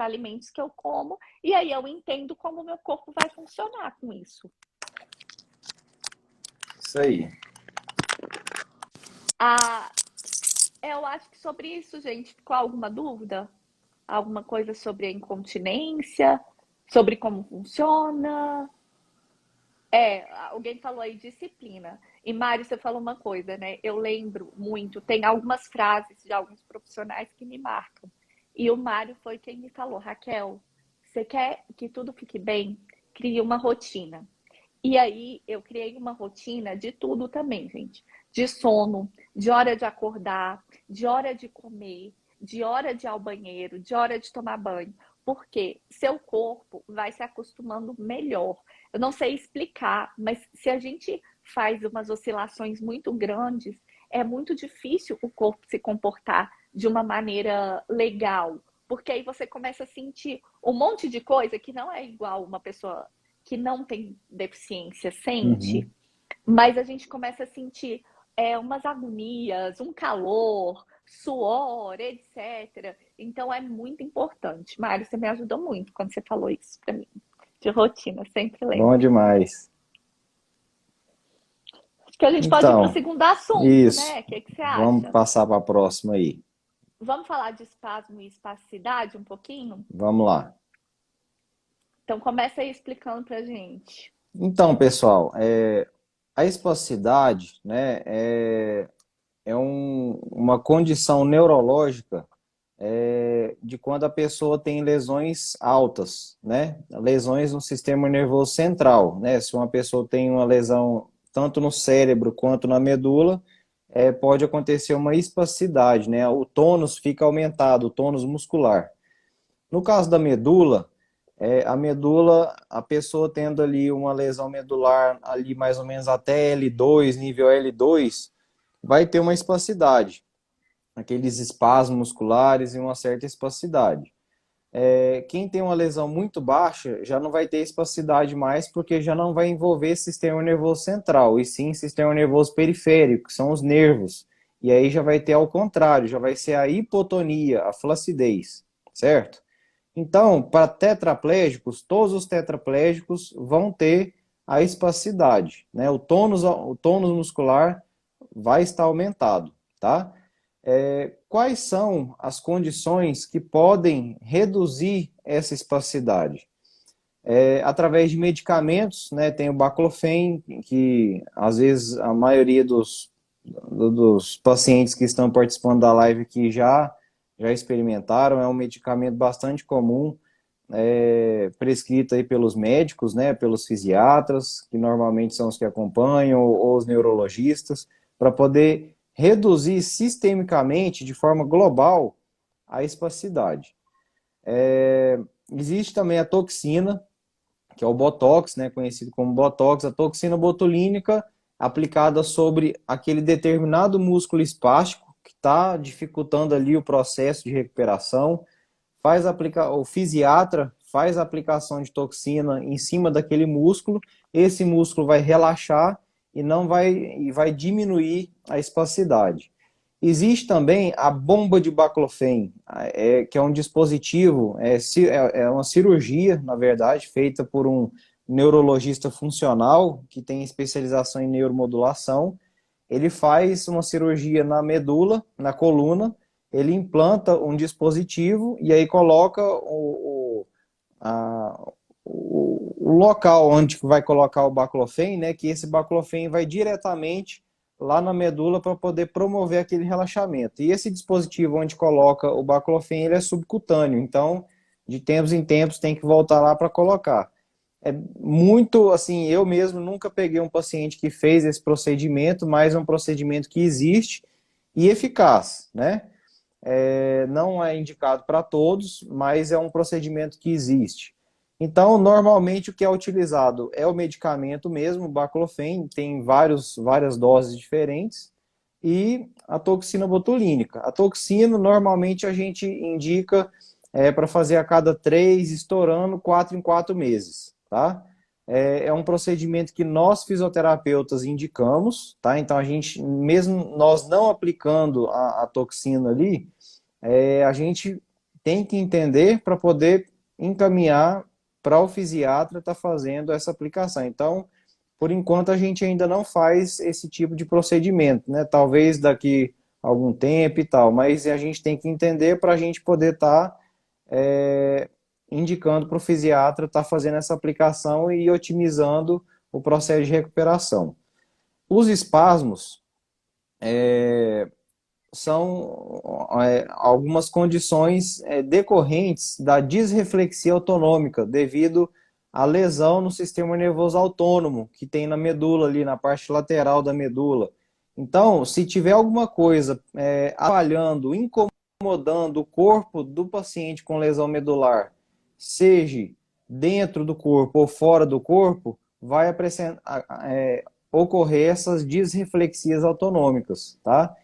Speaker 1: alimentos que eu como e aí eu entendo como o meu corpo vai funcionar com isso.
Speaker 3: Isso aí.
Speaker 1: Ah, eu acho que sobre isso, gente, ficou alguma dúvida? Alguma coisa sobre a incontinência? Sobre como funciona? Alguém falou aí disciplina. E Mário, você falou uma coisa, né? Eu lembro muito, tem algumas frases de alguns profissionais que me marcam. E o Mário foi quem me falou, Raquel, você quer que tudo fique bem? Crie uma rotina. E aí eu criei uma rotina de tudo também, gente. De sono, de hora de acordar, de hora de comer, de hora de ir ao banheiro, de hora de tomar banho. Porque seu corpo vai se acostumando melhor. Eu não sei explicar, mas se a gente faz umas oscilações muito grandes, é muito difícil o corpo se comportar de uma maneira legal. Porque aí você começa a sentir um monte de coisa que não é igual uma pessoa que não tem deficiência sente,
Speaker 3: Uhum.
Speaker 1: mas a gente começa a sentir umas agonias, um calor, suor, etc. Então é muito importante. Mário, você me ajudou muito quando você falou isso para mim. De rotina, sempre
Speaker 3: Bom
Speaker 1: lembro.
Speaker 3: demais.
Speaker 1: Acho que a gente pode ir para o
Speaker 3: Então,
Speaker 1: segundo assunto,
Speaker 3: isso.
Speaker 1: né? O que, que você
Speaker 3: Vamos
Speaker 1: acha?
Speaker 3: passar para a próxima aí.
Speaker 1: Vamos falar de espasmo e espasticidade um pouquinho?
Speaker 3: Vamos lá.
Speaker 1: Então começa aí explicando pra gente.
Speaker 3: Então, pessoal, a espasticidade, né, uma condição neurológica de quando a pessoa tem lesões altas, né? Lesões no sistema nervoso central, né? Se uma pessoa tem uma lesão tanto no cérebro quanto na medula, pode acontecer uma espasticidade, né? O tônus fica aumentado, o tônus muscular. No caso da medula, a medula, a pessoa tendo ali uma lesão medular ali mais ou menos até L2, nível L2, vai ter uma espasticidade, aqueles espasmos musculares e uma certa espasticidade. Quem tem uma lesão muito baixa já não vai ter espasticidade mais, porque já não vai envolver sistema nervoso central, e sim sistema nervoso periférico, que são os nervos. E aí já vai ter ao contrário, já vai ser a hipotonia, a flacidez, certo? Então, para tetraplégicos, todos os tetraplégicos vão ter a espasticidade, né? O tônus muscular vai estar aumentado, tá? Quais são as condições que podem reduzir essa espasticidade? Através de medicamentos, né? Tem o baclofen, que às vezes a maioria dos pacientes que estão participando da live aqui já experimentaram, é um medicamento bastante comum, prescrito aí pelos médicos, né, pelos fisiatras, que normalmente são os que acompanham, ou os neurologistas, para poder reduzir sistemicamente, de forma global, a espasticidade. Existe também a toxina, que é o Botox, né, conhecido como Botox, a toxina botulínica aplicada sobre aquele determinado músculo espástico que está dificultando ali o processo de recuperação, o fisiatra faz a aplicação de toxina em cima daquele músculo, esse músculo vai relaxar e vai diminuir a espasticidade. Existe também a bomba de baclofen, que é um dispositivo, é uma cirurgia, na verdade, feita por um neurologista funcional que tem especialização em neuromodulação. Ele faz uma cirurgia na medula, na coluna, ele implanta um dispositivo e aí coloca o local onde vai colocar o baclofen, né, que esse baclofen vai diretamente lá na medula para poder promover aquele relaxamento. E esse dispositivo onde coloca o baclofen, ele é subcutâneo, então de tempos em tempos tem que voltar lá para colocar. É muito assim, eu mesmo nunca peguei um paciente que fez esse procedimento, mas é um procedimento que existe e eficaz, né? Não é indicado para todos, mas é um procedimento que existe. Então, normalmente o que é utilizado é o medicamento mesmo, o baclofen, tem várias doses diferentes, e a toxina botulínica. A toxina, normalmente a gente indica para fazer a cada 3, estourando 4 em 4 meses, tá? É um procedimento que nós fisioterapeutas indicamos, tá? Então a gente, mesmo nós não aplicando a toxina ali, a gente tem que entender para poder encaminhar para o fisiatra estar fazendo essa aplicação. Então, por enquanto, a gente ainda não faz esse tipo de procedimento, né? Talvez daqui a algum tempo e tal, mas a gente tem que entender para a gente poder estar indicando para o fisiatra estar fazendo essa aplicação e otimizando o processo de recuperação. Os espasmos são algumas condições decorrentes da disreflexia autonômica devido à lesão no sistema nervoso autônomo que tem na medula ali, na parte lateral da medula. Então, se tiver alguma coisa atrapalhando, incomodando o corpo do paciente com lesão medular, seja dentro do corpo ou fora do corpo, vai ocorrer essas disreflexias autonômicas, tá?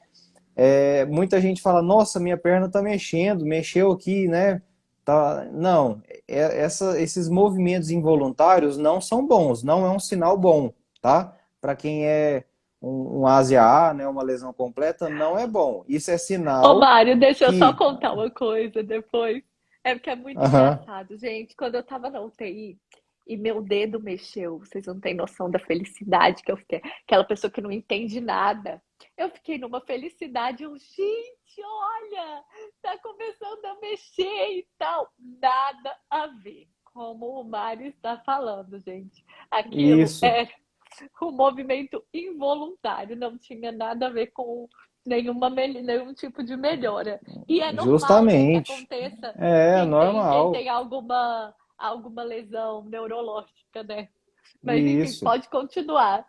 Speaker 3: Muita gente fala, nossa, minha perna está mexendo, mexeu aqui, né? Tá... Não, esses movimentos involuntários não são bons, não é um sinal bom, tá? Para quem é um ASA, né, uma lesão completa, não é bom. Isso é
Speaker 1: Ô,
Speaker 3: sinal
Speaker 1: Mário, deixa eu só
Speaker 3: que...
Speaker 1: contar uma coisa depois. É porque é muito
Speaker 3: Aham.
Speaker 1: engraçado, gente. Quando eu tava na UTI e meu dedo mexeu, vocês não têm noção da felicidade que eu fiquei. Aquela pessoa que não entende nada. Eu fiquei numa felicidade, gente, olha, tá começando a mexer e tal. Nada a ver, como o Mário está falando, gente. Aquilo
Speaker 3: Isso,
Speaker 1: é um movimento involuntário, não tinha nada a ver com nenhum tipo de melhora. E é normal, né, que
Speaker 3: justamente.
Speaker 1: aconteça
Speaker 3: É
Speaker 1: quem
Speaker 3: normal.
Speaker 1: tem alguma lesão neurológica, né? Mas enfim,
Speaker 3: Isso.
Speaker 1: pode continuar.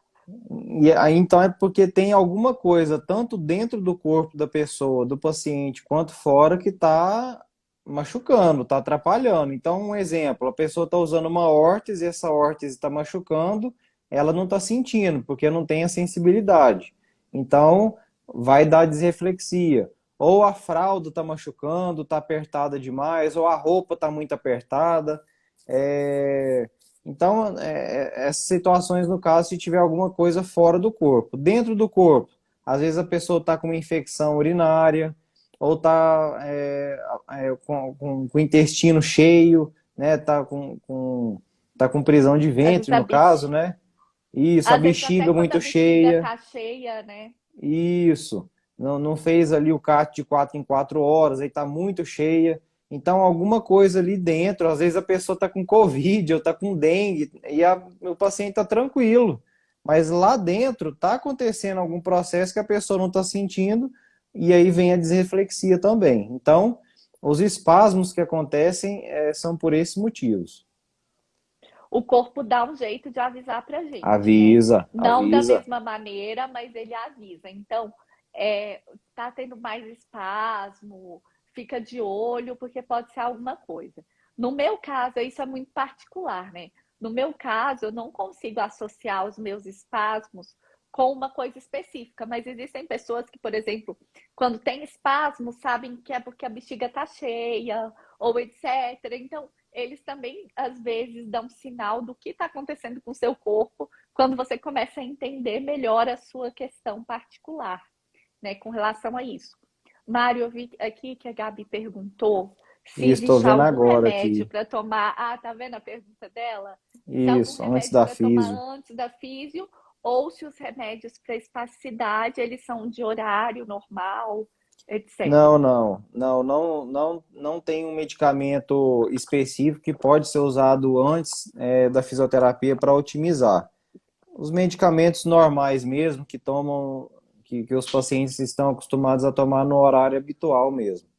Speaker 3: E aí, então é porque tem alguma coisa, tanto dentro do corpo da pessoa, do paciente, quanto fora, que está machucando, está atrapalhando. Então, um exemplo, a pessoa está usando uma órtese e essa órtese está machucando, ela não está sentindo, porque não tem a sensibilidade. Então, vai dar desreflexia. Ou a fralda está machucando, está apertada demais, ou a roupa está muito apertada. Então, essas situações, no caso, se tiver alguma coisa fora do corpo. Dentro do corpo, às vezes a pessoa está com uma infecção urinária, ou está com o intestino cheio, né? Tá com prisão de
Speaker 1: Às vezes
Speaker 3: ventre, no caso, né? Isso, a
Speaker 1: às vezes até
Speaker 3: bexiga
Speaker 1: quando a
Speaker 3: muito
Speaker 1: bexiga
Speaker 3: cheia.
Speaker 1: tá cheia, né?
Speaker 3: Isso. Não fez ali o CAT de 4 em 4 horas, aí tá muito cheia. Então, alguma coisa ali dentro, às vezes a pessoa está com Covid ou está com dengue e o paciente está tranquilo. Mas lá dentro está acontecendo algum processo que a pessoa não está sentindo e aí vem a desreflexia também. Então, os espasmos que acontecem são por esses motivos.
Speaker 1: O corpo dá um jeito de avisar pra gente, né?
Speaker 3: Avisa,
Speaker 1: Não da
Speaker 3: avisa.
Speaker 1: mesma maneira, mas ele avisa. Então, tá tendo mais espasmo, fica de olho, porque pode ser alguma coisa. No meu caso, isso é muito particular, né? No meu caso, eu não consigo associar os meus espasmos com uma coisa específica, mas existem pessoas que, por exemplo, quando tem espasmo, sabem que é porque a bexiga tá cheia, ou etc. Então, eles também, às vezes, dão sinal do que está acontecendo com o seu corpo quando você começa a entender melhor a sua questão particular, né, com relação a isso. Mário, eu vi aqui que a Gabi perguntou se
Speaker 3: Isso, estou
Speaker 1: existe
Speaker 3: vendo
Speaker 1: algum
Speaker 3: agora
Speaker 1: remédio
Speaker 3: aqui.
Speaker 1: para tomar. Ah, tá vendo a pergunta dela? Se há algum
Speaker 3: Isso, antes
Speaker 1: remédio
Speaker 3: da
Speaker 1: para tomar
Speaker 3: físio.
Speaker 1: antes da físio, ou se os remédios para espasticidade, eles são de horário normal,
Speaker 3: Não,
Speaker 1: etc.
Speaker 3: não, não, não, não, não tem um medicamento específico que pode ser usado antes da fisioterapia para otimizar. Os medicamentos normais mesmo que tomam, que os pacientes estão acostumados a tomar no horário habitual mesmo.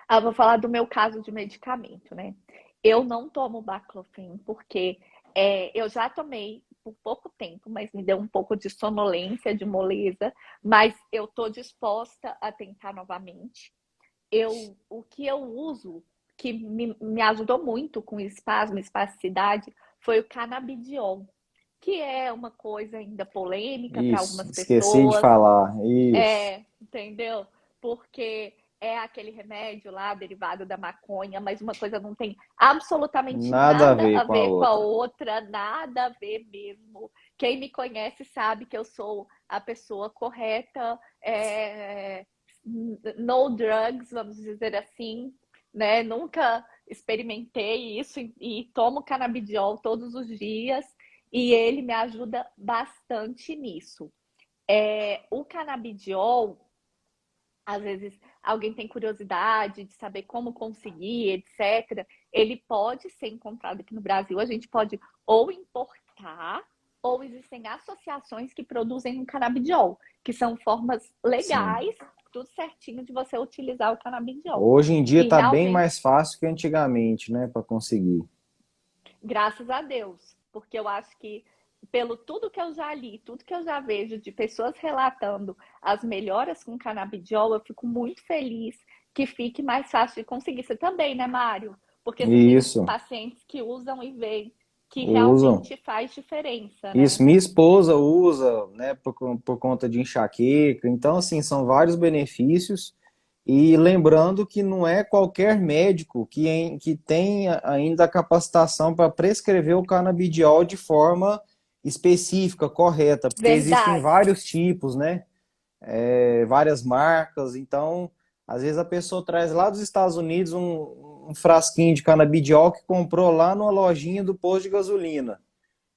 Speaker 1: Ah, vou falar do meu caso de medicamento, né? Eu não tomo baclofen porque eu já tomei por pouco tempo, mas me deu um pouco de sonolência, de moleza, mas eu tô disposta a tentar novamente. O que eu uso, que me ajudou muito com espasmo, espasticidade, foi o canabidiol, que é uma coisa ainda polêmica para
Speaker 3: Isso,
Speaker 1: algumas
Speaker 3: esqueci de
Speaker 1: pessoas,
Speaker 3: falar. Isso,
Speaker 1: entendeu? Porque é aquele remédio lá derivado da maconha, mas uma coisa não tem absolutamente
Speaker 3: nada a
Speaker 1: nada
Speaker 3: ver
Speaker 1: a
Speaker 3: com a
Speaker 1: ver com a
Speaker 3: outra.
Speaker 1: outra, nada a ver mesmo. Quem me conhece sabe que eu sou a pessoa correta, no drugs, vamos dizer assim, né? Nunca experimentei isso e tomo canabidiol todos os dias e ele me ajuda bastante nisso. O canabidiol, às vezes alguém tem curiosidade de saber como conseguir, etc. Ele pode ser encontrado aqui no Brasil. A gente pode ou importar, ou existem associações que produzem um canabidiol, que são formas
Speaker 3: Sim.
Speaker 1: legais, tudo certinho de você utilizar o canabidiol.
Speaker 3: Hoje em dia
Speaker 1: E
Speaker 3: está bem
Speaker 1: realmente,
Speaker 3: mais fácil que antigamente, né, para conseguir.
Speaker 1: graças a Deus, porque eu acho que pelo tudo que eu já li, tudo que eu já vejo de pessoas relatando as melhoras com canabidiol, eu fico muito feliz que fique mais fácil de conseguir. Você também, né, Mário? Porque você tem
Speaker 3: Isso,
Speaker 1: pacientes que usam e veem que
Speaker 3: usam.
Speaker 1: realmente faz diferença,
Speaker 3: Isso,
Speaker 1: né?
Speaker 3: minha esposa usa, né, por conta de enxaqueca. Então, assim, são vários benefícios. E lembrando que não é qualquer médico que tem ainda a capacitação para prescrever o canabidiol de forma específica, correta, porque existem
Speaker 1: Verdade.
Speaker 3: vários tipos, né? Várias marcas. Então, às vezes a pessoa traz lá dos Estados Unidos um frasquinho de canabidiol que comprou lá numa lojinha do posto de gasolina.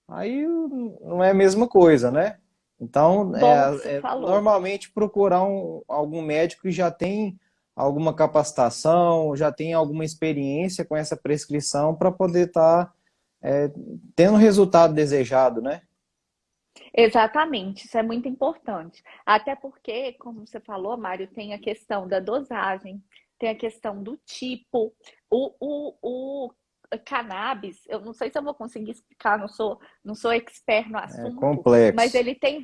Speaker 3: Aí não é a mesma coisa, né? Então,
Speaker 1: Bom que você falou.
Speaker 3: normalmente procurar algum médico que já tem alguma capacitação, já tem alguma experiência com essa prescrição para poder estar tendo o resultado desejado, né?
Speaker 1: Exatamente, isso é muito importante. Até porque, como você falou, Mário, tem a questão da dosagem, tem a questão do tipo. O cannabis, eu não sei se eu vou conseguir explicar, não sou expert no
Speaker 3: É
Speaker 1: assunto, mas
Speaker 3: complexo.
Speaker 1: ele tem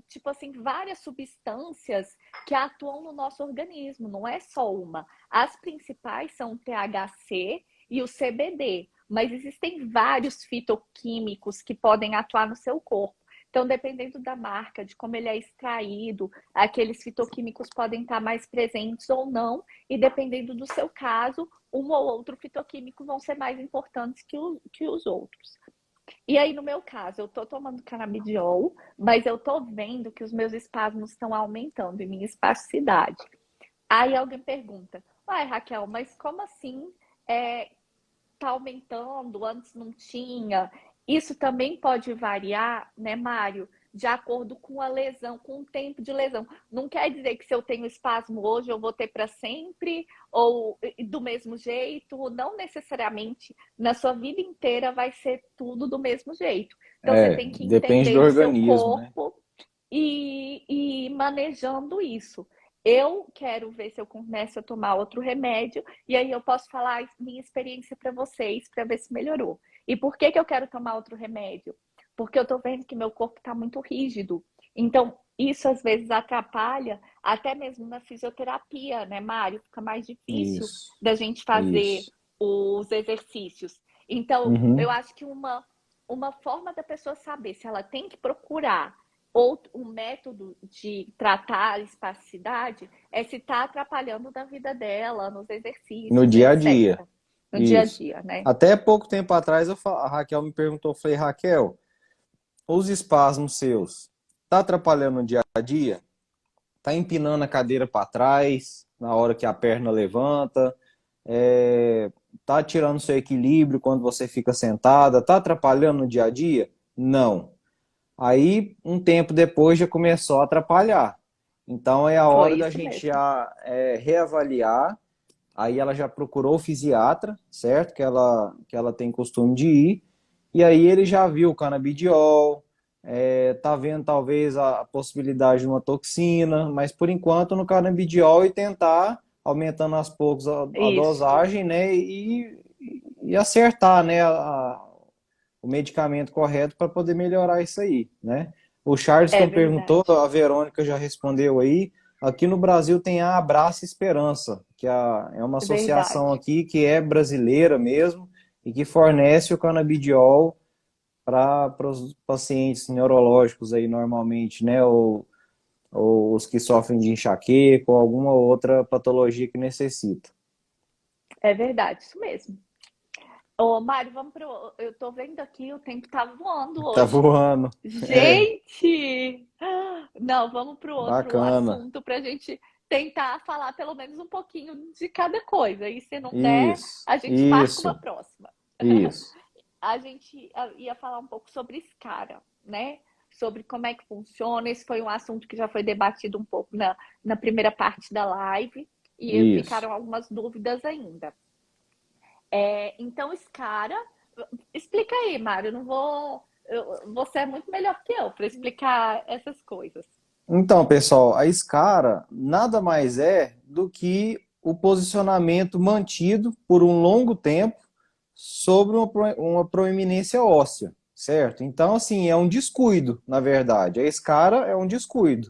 Speaker 1: tipo assim, várias substâncias que atuam no nosso organismo, não é só uma. As principais são o THC e o CBD, mas existem vários fitoquímicos que podem atuar no seu corpo. Então, dependendo da marca, de como ele é extraído, aqueles fitoquímicos podem estar mais presentes ou não, e dependendo do seu caso, um ou outro fitoquímico vão ser mais importantes que os outros. E aí, no meu caso, eu tô tomando canabidiol, mas eu tô vendo que os meus espasmos estão aumentando e minha espasticidade. Aí alguém pergunta, uai, Raquel, mas como assim tá aumentando, antes não tinha? Isso também pode variar, né, Mário? De acordo com a lesão, com o tempo de lesão. Não quer dizer que se eu tenho espasmo hoje, eu vou ter para sempre, ou do mesmo jeito. Não necessariamente na sua vida inteira vai ser tudo do mesmo jeito. Então você tem que
Speaker 3: Depende do
Speaker 1: entender do seu
Speaker 3: organismo, né?
Speaker 1: corpo e ir manejando isso. Eu quero ver se eu começo a tomar outro remédio e aí eu posso falar minha experiência para vocês para ver se melhorou. E por que eu quero tomar outro remédio? Porque eu tô vendo que meu corpo está muito rígido. Então, isso às vezes atrapalha até mesmo na fisioterapia, né, Mário? Fica mais difícil
Speaker 3: Isso,
Speaker 1: da gente fazer
Speaker 3: isso.
Speaker 1: os exercícios. Então, eu
Speaker 3: Uhum.
Speaker 1: acho que uma forma da pessoa saber se ela tem que procurar outro, um método de tratar a espasticidade é se está atrapalhando na vida dela, nos
Speaker 3: No
Speaker 1: exercícios,
Speaker 3: dia a dia.
Speaker 1: etc. No dia a
Speaker 3: Isso.
Speaker 1: dia, né?
Speaker 3: Até pouco tempo atrás a Raquel me perguntou, eu falei, Raquel, os espasmos seus, tá atrapalhando no dia a dia? Tá empinando a cadeira para trás na hora que a perna levanta? Tá tirando seu equilíbrio quando você fica sentada? Tá atrapalhando no dia a dia? Não. Aí, um tempo depois, já começou a atrapalhar. Então, é a
Speaker 1: Foi
Speaker 3: hora da
Speaker 1: isso
Speaker 3: gente
Speaker 1: mesmo.
Speaker 3: já reavaliar. Aí ela já procurou o fisiatra, certo? Que ela tem costume de ir. E aí ele já viu o canabidiol, tá vendo talvez a possibilidade de uma toxina, mas por enquanto no canabidiol e tentar aumentando aos poucos a
Speaker 1: Isso,
Speaker 3: dosagem, né? E acertar, né? O medicamento correto para poder melhorar isso aí, né? O
Speaker 1: é
Speaker 3: Charleston perguntou,
Speaker 1: verdade.
Speaker 3: a Verônica já respondeu aí. Aqui no Brasil tem a Abraça Esperança, que é uma
Speaker 1: É
Speaker 3: associação
Speaker 1: verdade.
Speaker 3: aqui que é brasileira mesmo e que fornece o canabidiol para os pacientes neurológicos aí normalmente, né? Ou os que sofrem de enxaqueca ou alguma outra patologia que necessita.
Speaker 1: É verdade, isso mesmo. Ô, Mário, vamos pro. Eu tô vendo aqui, o tempo tá voando
Speaker 3: Tá
Speaker 1: hoje.
Speaker 3: voando. É,
Speaker 1: Gente! Não, vamos pro outro
Speaker 3: bacana.
Speaker 1: assunto para a gente tentar falar pelo menos um pouquinho de cada coisa. E se não der,
Speaker 3: Isso,
Speaker 1: a gente marca uma
Speaker 3: isso,
Speaker 1: próxima.
Speaker 3: isso.
Speaker 1: A gente ia falar um pouco sobre SCARA, né? Sobre como é que funciona. Esse foi um assunto que já foi debatido um pouco na primeira parte da live e
Speaker 3: Isso.
Speaker 1: ficaram algumas dúvidas ainda. Então, SCARA, explica aí, Mário. Eu não vou. Você é muito melhor que eu para explicar essas coisas.
Speaker 3: Então, pessoal, a escara nada mais é do que o posicionamento mantido por um longo tempo sobre uma proeminência óssea, certo? Então, assim, é um descuido, na verdade. A escara é um descuido.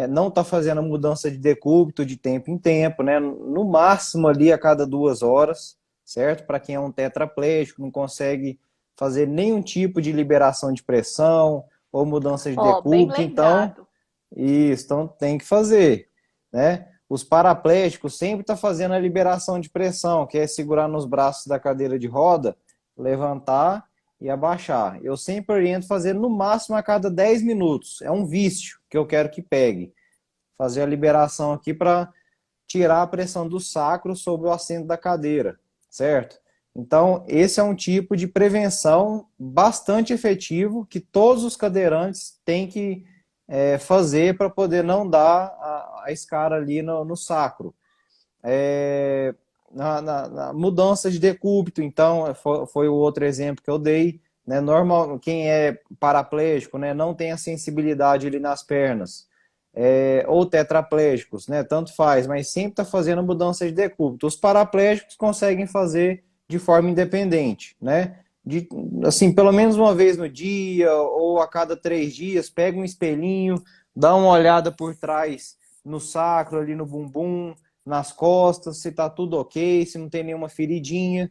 Speaker 3: Não está fazendo a mudança de decúbito de tempo em tempo, né? No máximo ali a cada 2 horas, certo? Para quem é um tetraplégico, não consegue fazer nenhum tipo de liberação de pressão ou mudança de
Speaker 1: Ó, bem
Speaker 3: decúbito, então
Speaker 1: lembrado.
Speaker 3: isso, então tem que fazer, né? Os paraplégicos sempre estão fazendo a liberação de pressão, que é segurar nos braços da cadeira de roda, levantar e abaixar. Eu sempre oriento fazer no máximo a cada 10 minutos. É um vício que eu quero que pegue. Fazer a liberação aqui para tirar a pressão do sacro sobre o assento da cadeira, certo? Então, esse é um tipo de prevenção bastante efetivo que todos os cadeirantes têm que fazer para poder não dar a escara ali no sacro. Na mudança de decúbito, então, foi o outro exemplo que eu dei. Né? Normal, quem é paraplégico, né, não tem a sensibilidade ali nas pernas. Ou tetraplégicos, né? Tanto faz, mas sempre está fazendo mudança de decúbito. Os paraplégicos conseguem fazer de forma independente, né? Assim, pelo menos uma vez no dia ou a cada 3 dias, pega um espelhinho, dá uma olhada por trás no sacro, ali no bumbum, nas costas, se está tudo ok, se não tem nenhuma feridinha.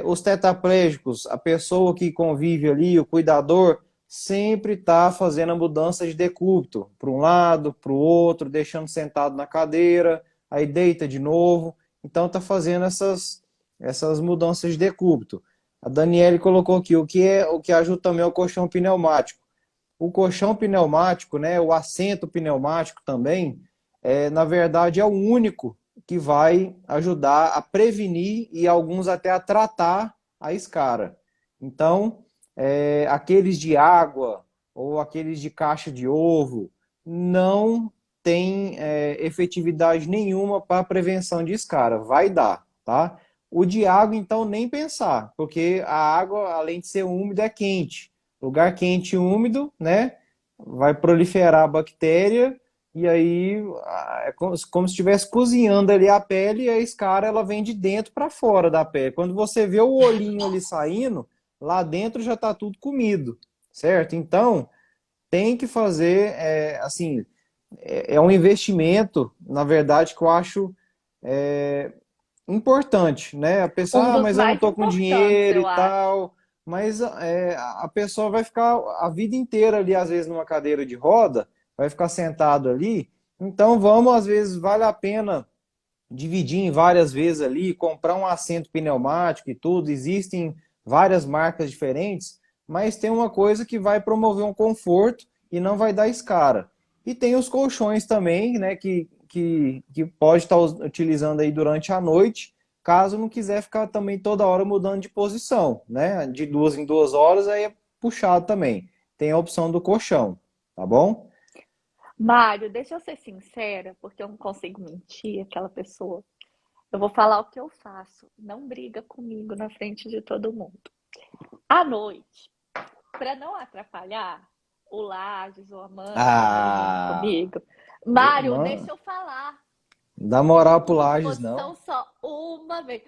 Speaker 3: Os tetraplégicos, a pessoa que convive ali, o cuidador, sempre está fazendo a mudança de decúbito, para um lado, para o outro, deixando sentado na cadeira, aí deita de novo. Então está fazendo essas mudanças de decúbito. A Daniele colocou aqui o que ajuda também é o colchão pneumático. O colchão pneumático, né, o assento pneumático também, na verdade é o único que vai ajudar a prevenir e alguns até a tratar a escara. Então, aqueles de água ou aqueles de caixa de ovo não tem efetividade nenhuma para a prevenção de escara. Vai dar, tá? O de água, então, nem pensar, porque a água, além de ser úmida, é quente. Lugar quente e úmido, né? Vai proliferar a bactéria e aí é como se estivesse cozinhando ali a pele e a escara ela vem de dentro para fora da pele. Quando você vê o olhinho ali saindo, lá dentro já está tudo comido, certo? Então, tem que fazer, assim, um investimento, na verdade, que eu acho importante, né? A pessoa,
Speaker 1: Um dos
Speaker 3: mas eu não
Speaker 1: mais
Speaker 3: tô com
Speaker 1: importantes,
Speaker 3: dinheiro e
Speaker 1: eu acho.
Speaker 3: tal. mas a pessoa vai ficar a vida inteira ali, às vezes, numa cadeira de roda, vai ficar sentado ali. Então, vamos, às vezes, vale a pena dividir em várias vezes ali, comprar um assento pneumático e tudo. Existem várias marcas diferentes, mas tem uma coisa que vai promover um conforto e não vai dar escara. E tem os colchões também, né, que pode estar utilizando aí durante a noite, caso não quiser ficar também toda hora mudando de posição, né? De 2 em 2 horas aí é puxado também. Tem a opção do colchão, tá bom?
Speaker 1: Mário, deixa eu ser sincera, porque eu não consigo mentir aquela pessoa. Eu vou falar o que eu faço. Não briga comigo na frente de todo mundo. À noite, para não atrapalhar o Lages, o Amanda que está dormindo
Speaker 3: Ah,
Speaker 1: comigo, Mário,
Speaker 3: não
Speaker 1: deixa eu falar.
Speaker 3: dá
Speaker 1: Eu
Speaker 3: moral pro
Speaker 1: mudo de
Speaker 3: Lages, não.
Speaker 1: posição só uma vez.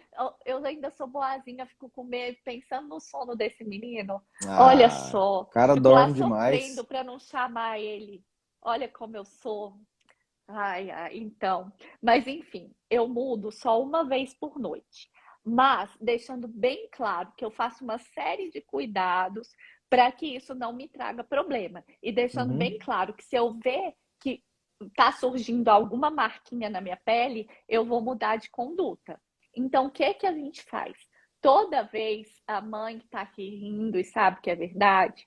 Speaker 1: Eu ainda sou boazinha, fico com medo, pensando no sono desse menino. Olha
Speaker 3: Ah,
Speaker 1: só,
Speaker 3: o cara
Speaker 1: fico lá
Speaker 3: dorme
Speaker 1: sofrendo
Speaker 3: demais.
Speaker 1: para não chamar ele. Olha como eu sou. Ai, ai, então. Mas enfim, eu mudo só uma vez por noite. Mas deixando bem claro que eu faço uma série de cuidados para que isso não me traga problema. E deixando bem
Speaker 3: Uhum.
Speaker 1: claro que se eu ver que está surgindo alguma marquinha na minha pele, eu vou mudar de conduta. Então, o que que a gente faz? Toda vez a mãe que está aqui rindo e sabe que é verdade,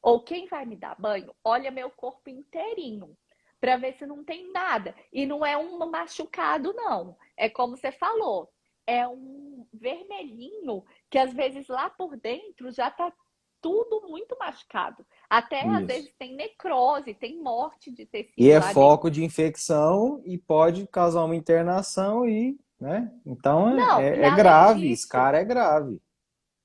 Speaker 1: ou quem vai me dar banho, olha meu corpo inteirinho para ver se não tem nada. E não é um machucado, não. É como você falou, é um vermelhinho que às vezes lá por dentro já está tudo muito machucado. Até às
Speaker 3: Isso.
Speaker 1: vezes tem necrose, tem morte de
Speaker 3: E
Speaker 1: tecido
Speaker 3: é
Speaker 1: lá
Speaker 3: foco
Speaker 1: dentro.
Speaker 3: de infecção e pode causar uma internação e, né? Então
Speaker 1: Não, e
Speaker 3: é
Speaker 1: além
Speaker 3: grave, esse
Speaker 1: disso,
Speaker 3: cara é grave.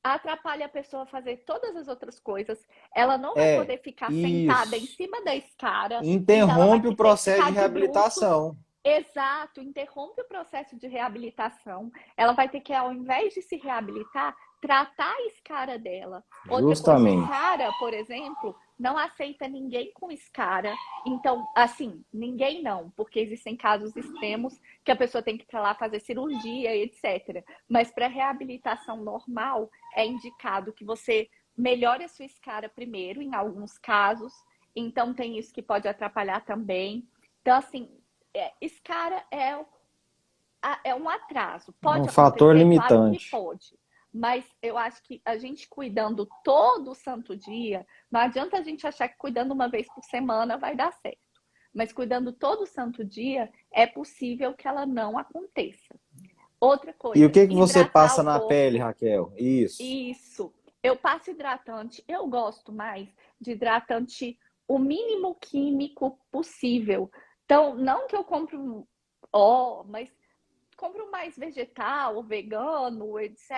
Speaker 1: atrapalha a pessoa a fazer todas as outras coisas. Ela não vai
Speaker 3: É,
Speaker 1: poder ficar sentada em
Speaker 3: isso.
Speaker 1: cima da escara, então ela vai
Speaker 3: Interrompe o
Speaker 1: ter que
Speaker 3: processo de
Speaker 1: ficar de bruços.
Speaker 3: reabilitação.
Speaker 1: Exato, interrompe o processo de reabilitação. Ela vai ter que, ao invés de se reabilitar, tratar a escara dela. Outra coisa,
Speaker 3: Justamente.
Speaker 1: escara, por exemplo, não aceita ninguém com escara. Então, assim, ninguém não, porque existem casos extremos que a pessoa tem que ir para lá fazer cirurgia, etc. Mas para reabilitação normal, é indicado que você melhore a sua escara primeiro, em alguns casos. Então, tem isso que pode atrapalhar também. Então, assim, escara é um atraso.
Speaker 3: É um
Speaker 1: Pode
Speaker 3: fator
Speaker 1: acontecer? Claro que
Speaker 3: limitante.
Speaker 1: pode. Mas eu acho que a gente cuidando todo o santo dia, não adianta a gente achar que cuidando uma vez por semana vai dar certo. Mas cuidando todo o santo dia, é possível que ela não aconteça. Outra
Speaker 3: E o
Speaker 1: coisa,
Speaker 3: que que você
Speaker 1: hidratar
Speaker 3: passa
Speaker 1: o
Speaker 3: na pele,
Speaker 1: corpo.
Speaker 3: Raquel? Isso.
Speaker 1: Isso. Eu passo hidratante. Eu gosto mais de hidratante o mínimo químico possível. Então, não que eu compre mas compro mais vegetal, vegano, etc.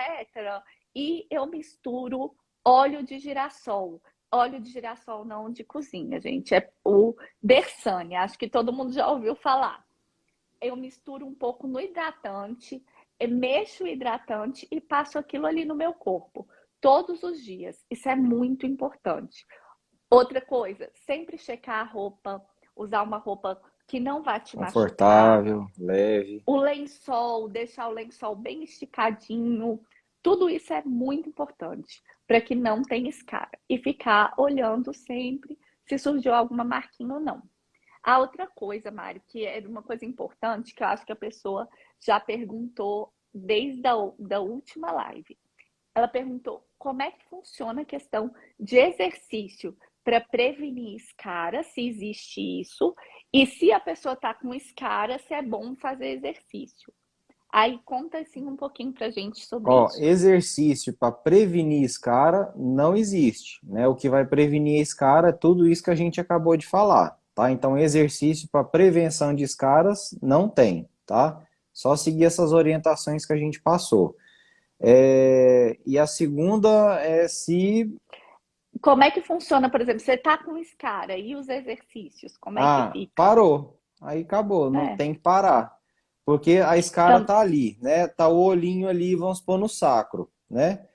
Speaker 1: E eu misturo óleo de girassol. Óleo de girassol não de cozinha, gente. É o Dersane. Acho que todo mundo já ouviu falar. Eu misturo um pouco no hidratante, mexo o hidratante e passo aquilo ali no meu corpo todos os dias. Isso é muito importante. Outra coisa, sempre checar a roupa, usar uma roupa que não vai te machucar.
Speaker 3: Confortável, leve.
Speaker 1: O lençol, deixar o lençol bem esticadinho. Tudo isso é muito importante para que não tenha escara. E ficar olhando sempre se surgiu alguma marquinha ou não. A outra coisa, Mari, que é uma coisa importante, que eu acho que a pessoa já perguntou desde da última live. Ela perguntou como é que funciona a questão de exercício para prevenir escara, se existe isso, e se a pessoa está com escara, se é bom fazer exercício. Aí conta assim um pouquinho pra gente sobre
Speaker 3: Ó,
Speaker 1: isso.
Speaker 3: exercício para prevenir escara não existe, né? O que vai prevenir escara é tudo isso que a gente acabou de falar, tá? Então, exercício para prevenção de escaras não tem, tá? Só seguir essas orientações que a gente passou. E a segunda é se...
Speaker 1: Como é que funciona, por exemplo, você tá com escara e os exercícios, como é que
Speaker 3: Ah,
Speaker 1: fica?
Speaker 3: parou. Aí acabou, não
Speaker 1: É.
Speaker 3: tem que parar. Porque a escara
Speaker 1: Então,
Speaker 3: tá ali, né? Tá o olhinho ali, vamos pôr no sacro, né?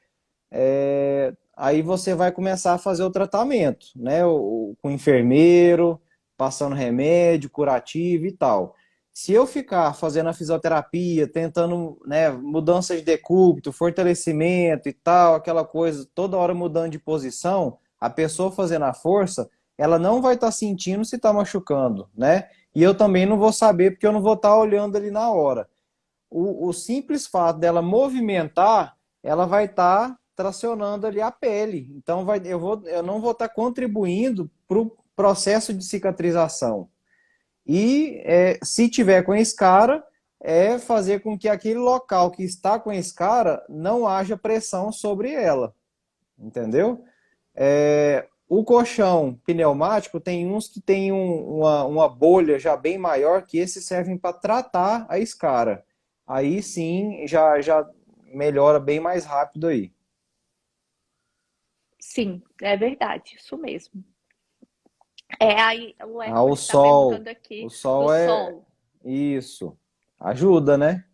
Speaker 3: Aí você vai começar a fazer o tratamento, né? Com o enfermeiro, passando remédio, curativo e tal. Se eu ficar fazendo a fisioterapia, tentando, né, mudança de decúbito, fortalecimento e tal, aquela coisa, toda hora mudando de posição, a pessoa fazendo a força, ela não vai estar sentindo se está machucando, né? E eu também não vou saber porque eu não vou estar olhando ali na hora. O simples fato dela movimentar, ela vai estar tracionando ali a pele. Então eu não vou estar contribuindo para o processo de cicatrização. E se tiver com escara, é fazer com que aquele local que está com escara não haja pressão sobre ela, entendeu? O colchão pneumático tem uns que tem uma bolha já bem maior, que esses servem para tratar a escara. Aí sim já melhora bem mais rápido aí.
Speaker 1: Sim, é verdade, isso mesmo. Aí o
Speaker 3: Ah, o
Speaker 1: Hércules está
Speaker 3: sol.
Speaker 1: perguntando
Speaker 3: O
Speaker 1: aqui do
Speaker 3: sol é
Speaker 1: sol.
Speaker 3: isso. Ajuda, né?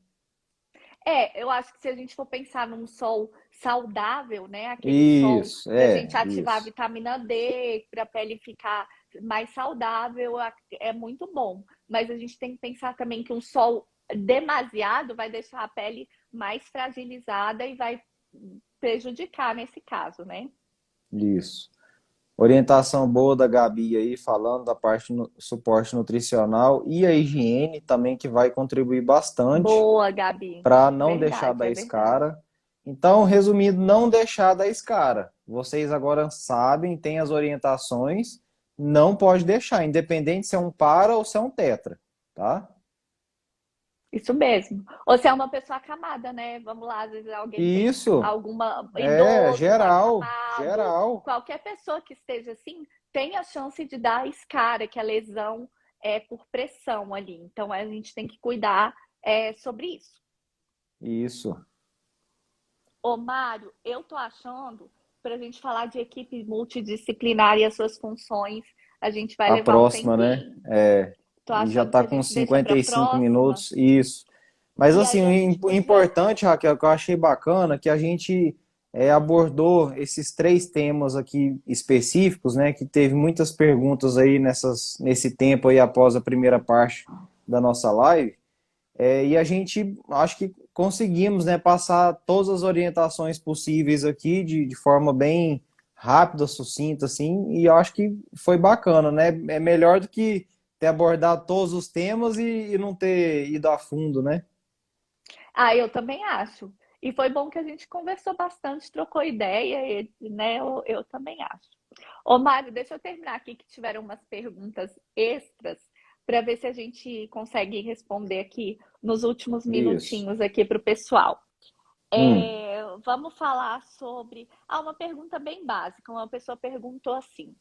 Speaker 1: Eu acho que se a gente for pensar num sol saudável, né? Aquele sol
Speaker 3: Isso,
Speaker 1: para a gente ativar a
Speaker 3: isso.
Speaker 1: vitamina D, para a pele ficar mais saudável, é muito bom. Mas a gente tem que pensar também que um sol demasiado vai deixar a pele mais fragilizada e vai prejudicar nesse caso, né?
Speaker 3: Isso. Orientação boa da Gabi aí, falando da parte do suporte nutricional e a higiene também, que vai contribuir bastante
Speaker 1: Boa, Gabi.
Speaker 3: para não deixar
Speaker 1: Verdade,
Speaker 3: da
Speaker 1: é verdade.
Speaker 3: escara. Então, resumindo, não deixar da escara. Vocês agora sabem, têm as orientações, não pode deixar, independente se é um para ou se é um tetra, tá?
Speaker 1: Isso mesmo. Ou se é uma pessoa acamada, né? Vamos lá, às vezes alguém tem
Speaker 3: Isso,
Speaker 1: alguma idoso,
Speaker 3: geral,
Speaker 1: acamado,
Speaker 3: geral.
Speaker 1: qualquer pessoa que esteja assim, tem a chance de dar escara, que a lesão é por pressão ali. Então a gente tem que cuidar sobre isso.
Speaker 3: Isso.
Speaker 1: Ô, Mário, eu tô achando, para a gente falar de equipe multidisciplinar e as suas funções, a gente vai
Speaker 3: A
Speaker 1: levar um
Speaker 3: próxima, né?
Speaker 1: tempinho. Tô
Speaker 3: E já
Speaker 1: achando que
Speaker 3: está
Speaker 1: a
Speaker 3: com
Speaker 1: gente deixa para
Speaker 3: 55
Speaker 1: próxima.
Speaker 3: minutos, isso. Mas
Speaker 1: E
Speaker 3: assim,
Speaker 1: aí a gente
Speaker 3: o
Speaker 1: podia.
Speaker 3: importante, Raquel, que eu achei bacana, que a gente abordou esses três temas aqui específicos, né? Que teve muitas perguntas aí nesse tempo aí após a primeira parte da nossa live. E a gente acho que conseguimos, né, passar todas as orientações possíveis aqui de forma bem rápida, sucinta, assim, e eu acho que foi bacana, né? É melhor do que ter abordado todos os temas e não ter ido a fundo, né?
Speaker 1: Eu também acho. E foi bom que a gente conversou bastante, trocou ideia, né? Eu também acho. Ô, Mário, deixa eu terminar aqui que tiveram umas perguntas extras para ver se a gente consegue responder aqui nos últimos
Speaker 3: Isso.
Speaker 1: minutinhos aqui para o pessoal.
Speaker 3: Hum,
Speaker 1: Vamos falar sobre. Uma pergunta bem básica. Uma pessoa perguntou assim,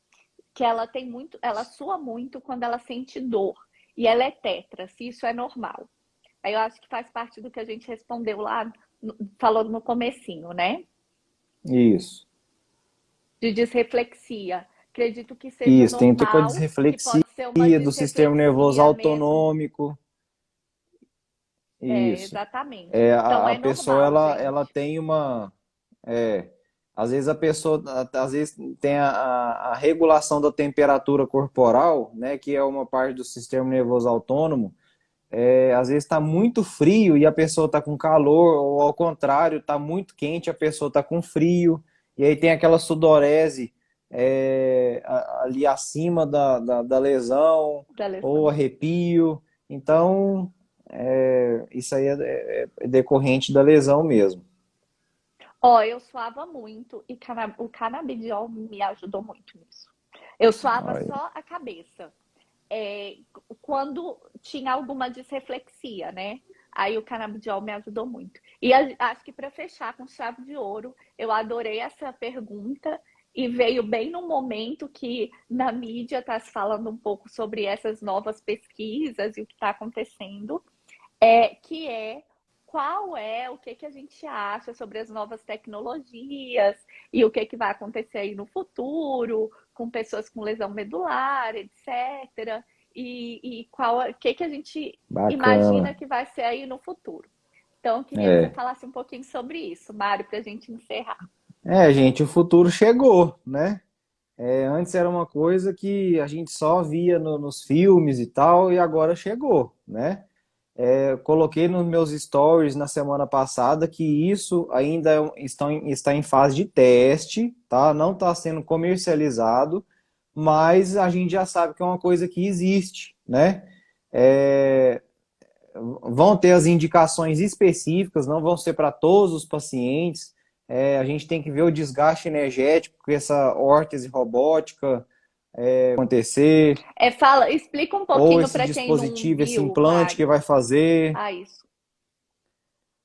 Speaker 1: que ela tem muito, ela sua muito quando ela sente dor e ela é tetra, se isso é normal. Aí eu acho que faz parte do que a gente respondeu lá, falou no comecinho, né?
Speaker 3: isso.
Speaker 1: De disreflexia. Acredito que seja
Speaker 3: Isso, tem tipo a
Speaker 1: normal, que
Speaker 3: disreflexia
Speaker 1: pode ser uma
Speaker 3: do sistema nervoso
Speaker 1: disreflexia mesmo.
Speaker 3: autonômico. Isso.
Speaker 1: Exatamente. Então
Speaker 3: A
Speaker 1: é
Speaker 3: pessoa,
Speaker 1: normal,
Speaker 3: ela
Speaker 1: gente.
Speaker 3: tem é, às vezes a pessoa, às vezes tem a regulação da temperatura corporal, né, que é uma parte do sistema nervoso autônomo, às vezes está muito frio e a pessoa está com calor, ou ao contrário, está muito quente, a pessoa está com frio, e aí tem aquela sudorese ali acima da lesão,
Speaker 1: Da
Speaker 3: ou
Speaker 1: lesão.
Speaker 3: arrepio. Então, isso aí é decorrente da lesão mesmo.
Speaker 1: Eu suava muito e o canabidiol me ajudou muito nisso. Eu suava
Speaker 3: Olha,
Speaker 1: só a cabeça. é, Quando tinha alguma disreflexia, né? Aí o canabidiol me ajudou muito. E acho que para fechar com chave de ouro, eu adorei essa pergunta e veio bem no momento que na mídia está se falando um pouco sobre essas novas pesquisas e o que está acontecendo, que é qual é o que a gente acha sobre as novas tecnologias e o que vai acontecer aí no futuro com pessoas com lesão medular, etc. E o que a gente imagina
Speaker 3: bacana.
Speaker 1: que vai ser aí no futuro. Então, eu queria que você
Speaker 3: É.
Speaker 1: falasse um pouquinho sobre isso, Mário, para a gente encerrar.
Speaker 3: Gente, o futuro chegou, né? Antes era uma coisa que a gente só via nos filmes e tal, e agora chegou, né? Eu coloquei nos meus stories na semana passada que isso ainda está em fase de teste, tá? Não está sendo comercializado, mas a gente já sabe que é uma coisa que existe, né? É, vão ter as indicações específicas, não vão ser para todos os pacientes. A gente tem que ver o desgaste energético que essa órtese robótica acontecer,
Speaker 1: Explica um
Speaker 3: ou
Speaker 1: pouquinho
Speaker 3: esse
Speaker 1: para quem não
Speaker 3: dispositivo, esse
Speaker 1: viu,
Speaker 3: implante que
Speaker 1: Mário.
Speaker 3: vai fazer.
Speaker 1: Ah, isso.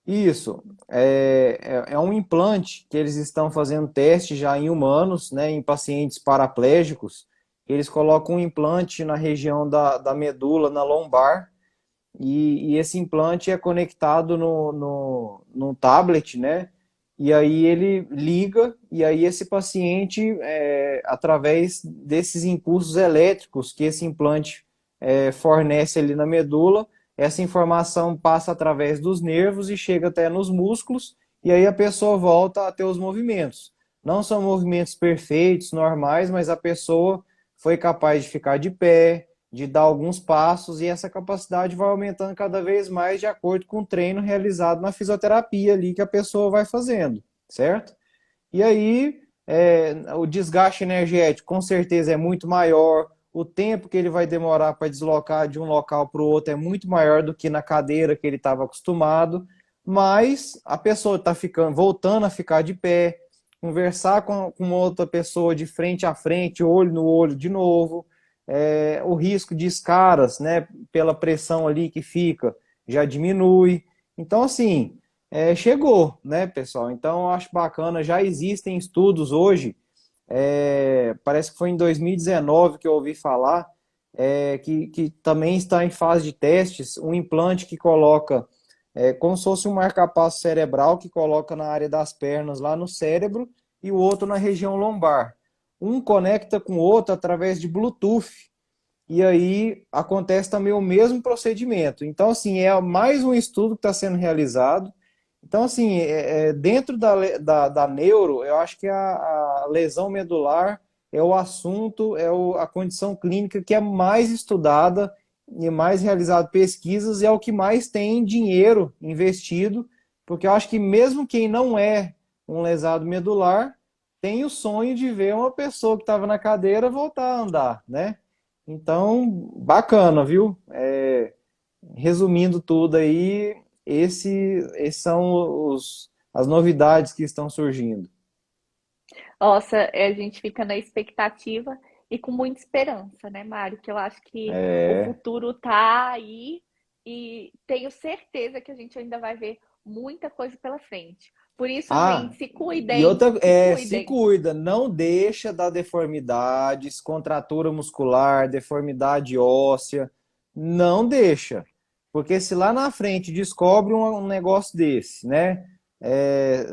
Speaker 3: Isso, é um implante que eles estão fazendo teste já em humanos, né, em pacientes paraplégicos. Eles colocam um implante na região da medula, na lombar, e esse implante é conectado no tablet, né? E aí ele liga, e aí esse paciente, através desses impulsos elétricos que esse implante fornece ali na medula, essa informação passa através dos nervos e chega até nos músculos, e aí a pessoa volta a ter os movimentos. Não são movimentos perfeitos, normais, mas a pessoa foi capaz de ficar de pé, de dar alguns passos, e essa capacidade vai aumentando cada vez mais de acordo com o treino realizado na fisioterapia ali que a pessoa vai fazendo, certo? E aí, o desgaste energético com certeza é muito maior, o tempo que ele vai demorar para deslocar de um local para o outro é muito maior do que na cadeira que ele estava acostumado, mas a pessoa está ficando, voltando a ficar de pé, conversar com outra pessoa de frente a frente, olho no olho de novo, o risco de escaras, né, pela pressão ali que fica, já diminui. Então, assim, chegou, né, pessoal? Então, eu acho bacana, já existem estudos hoje, parece que foi em 2019 que eu ouvi falar, que também está em fase de testes, um implante que coloca, como se fosse um marcapasso cerebral, que coloca na área das pernas, lá no cérebro, e o outro na região lombar. Um conecta com o outro através de Bluetooth, e aí acontece também o mesmo procedimento. Então, assim, é mais um estudo que está sendo realizado. Então, assim, dentro da neuro, eu acho que a lesão medular é o assunto, a condição clínica que é mais estudada e mais realizado pesquisas, e é o que mais tem dinheiro investido, porque eu acho que mesmo quem não é um lesado medular tem o sonho de ver uma pessoa que estava na cadeira voltar a andar, né? Então, bacana, viu? Resumindo tudo aí, esses são as novidades que estão surgindo.
Speaker 1: Nossa, a gente fica na expectativa e com muita esperança, né, Mário? Que eu acho que o
Speaker 3: É.
Speaker 1: futuro tá aí e tenho certeza que a gente ainda vai ver muita coisa pela frente. Por isso, gente,
Speaker 3: Ah, e outra,
Speaker 1: se
Speaker 3: se
Speaker 1: cuidem.
Speaker 3: cuida, não deixa da deformidades, contratura muscular, deformidade óssea, não deixa. Porque se lá na frente descobre um negócio desse, né?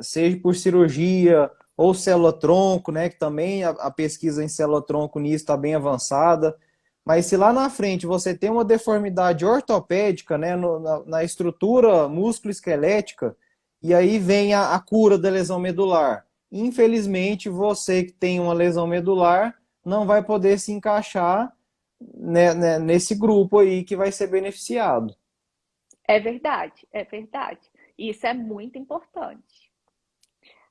Speaker 3: Seja por cirurgia ou célula-tronco, né? Que também a pesquisa em célula-tronco nisso está bem avançada. Mas se lá na frente você tem uma deformidade ortopédica, né? Na estrutura músculo-esquelética, e aí vem a cura da lesão medular. Infelizmente, você que tem uma lesão medular não vai poder se encaixar, né, nesse grupo aí que vai ser beneficiado.
Speaker 1: É verdade, é verdade. Isso é muito importante.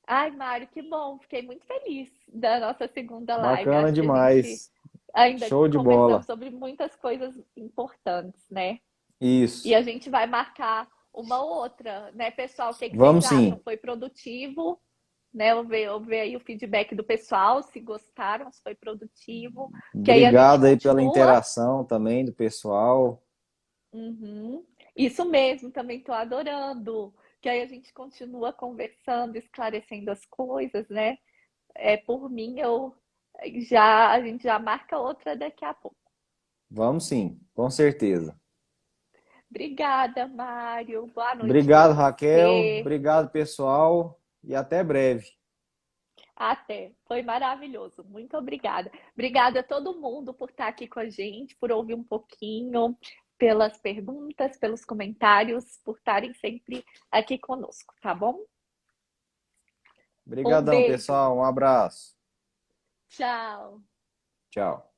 Speaker 1: Ai, Mário, que bom. Fiquei muito feliz da nossa segunda live.
Speaker 3: Bacana
Speaker 1: Acho que a gente
Speaker 3: demais.
Speaker 1: ainda
Speaker 3: Show de
Speaker 1: conversamos
Speaker 3: bola.
Speaker 1: sobre muitas coisas importantes, né? E
Speaker 3: Isso.
Speaker 1: a gente vai marcar uma outra, né, pessoal? O que que vocês
Speaker 3: Vamos
Speaker 1: acham?
Speaker 3: sim.
Speaker 1: Foi produtivo, né? Eu ver aí o feedback do pessoal, se gostaram, se foi produtivo. Que aí a gente
Speaker 3: Obrigado aí pela
Speaker 1: continua.
Speaker 3: interação também do pessoal.
Speaker 1: Uhum. Isso mesmo, também estou adorando. Que aí a gente continua conversando, esclarecendo as coisas, né? Por mim, a gente já marca outra daqui a pouco.
Speaker 3: Vamos sim, com certeza.
Speaker 1: Obrigada, Mário. Boa noite para
Speaker 3: Obrigado, Raquel.
Speaker 1: você.
Speaker 3: Obrigado, pessoal. E até breve.
Speaker 1: Até. Foi maravilhoso. Muito obrigada. Obrigada a todo mundo por estar aqui com a gente, por ouvir um pouquinho, pelas perguntas, pelos comentários, por estarem sempre aqui conosco, tá bom? Um
Speaker 3: Obrigadão,
Speaker 1: beijo.
Speaker 3: pessoal. Um abraço.
Speaker 1: Tchau.
Speaker 3: Tchau.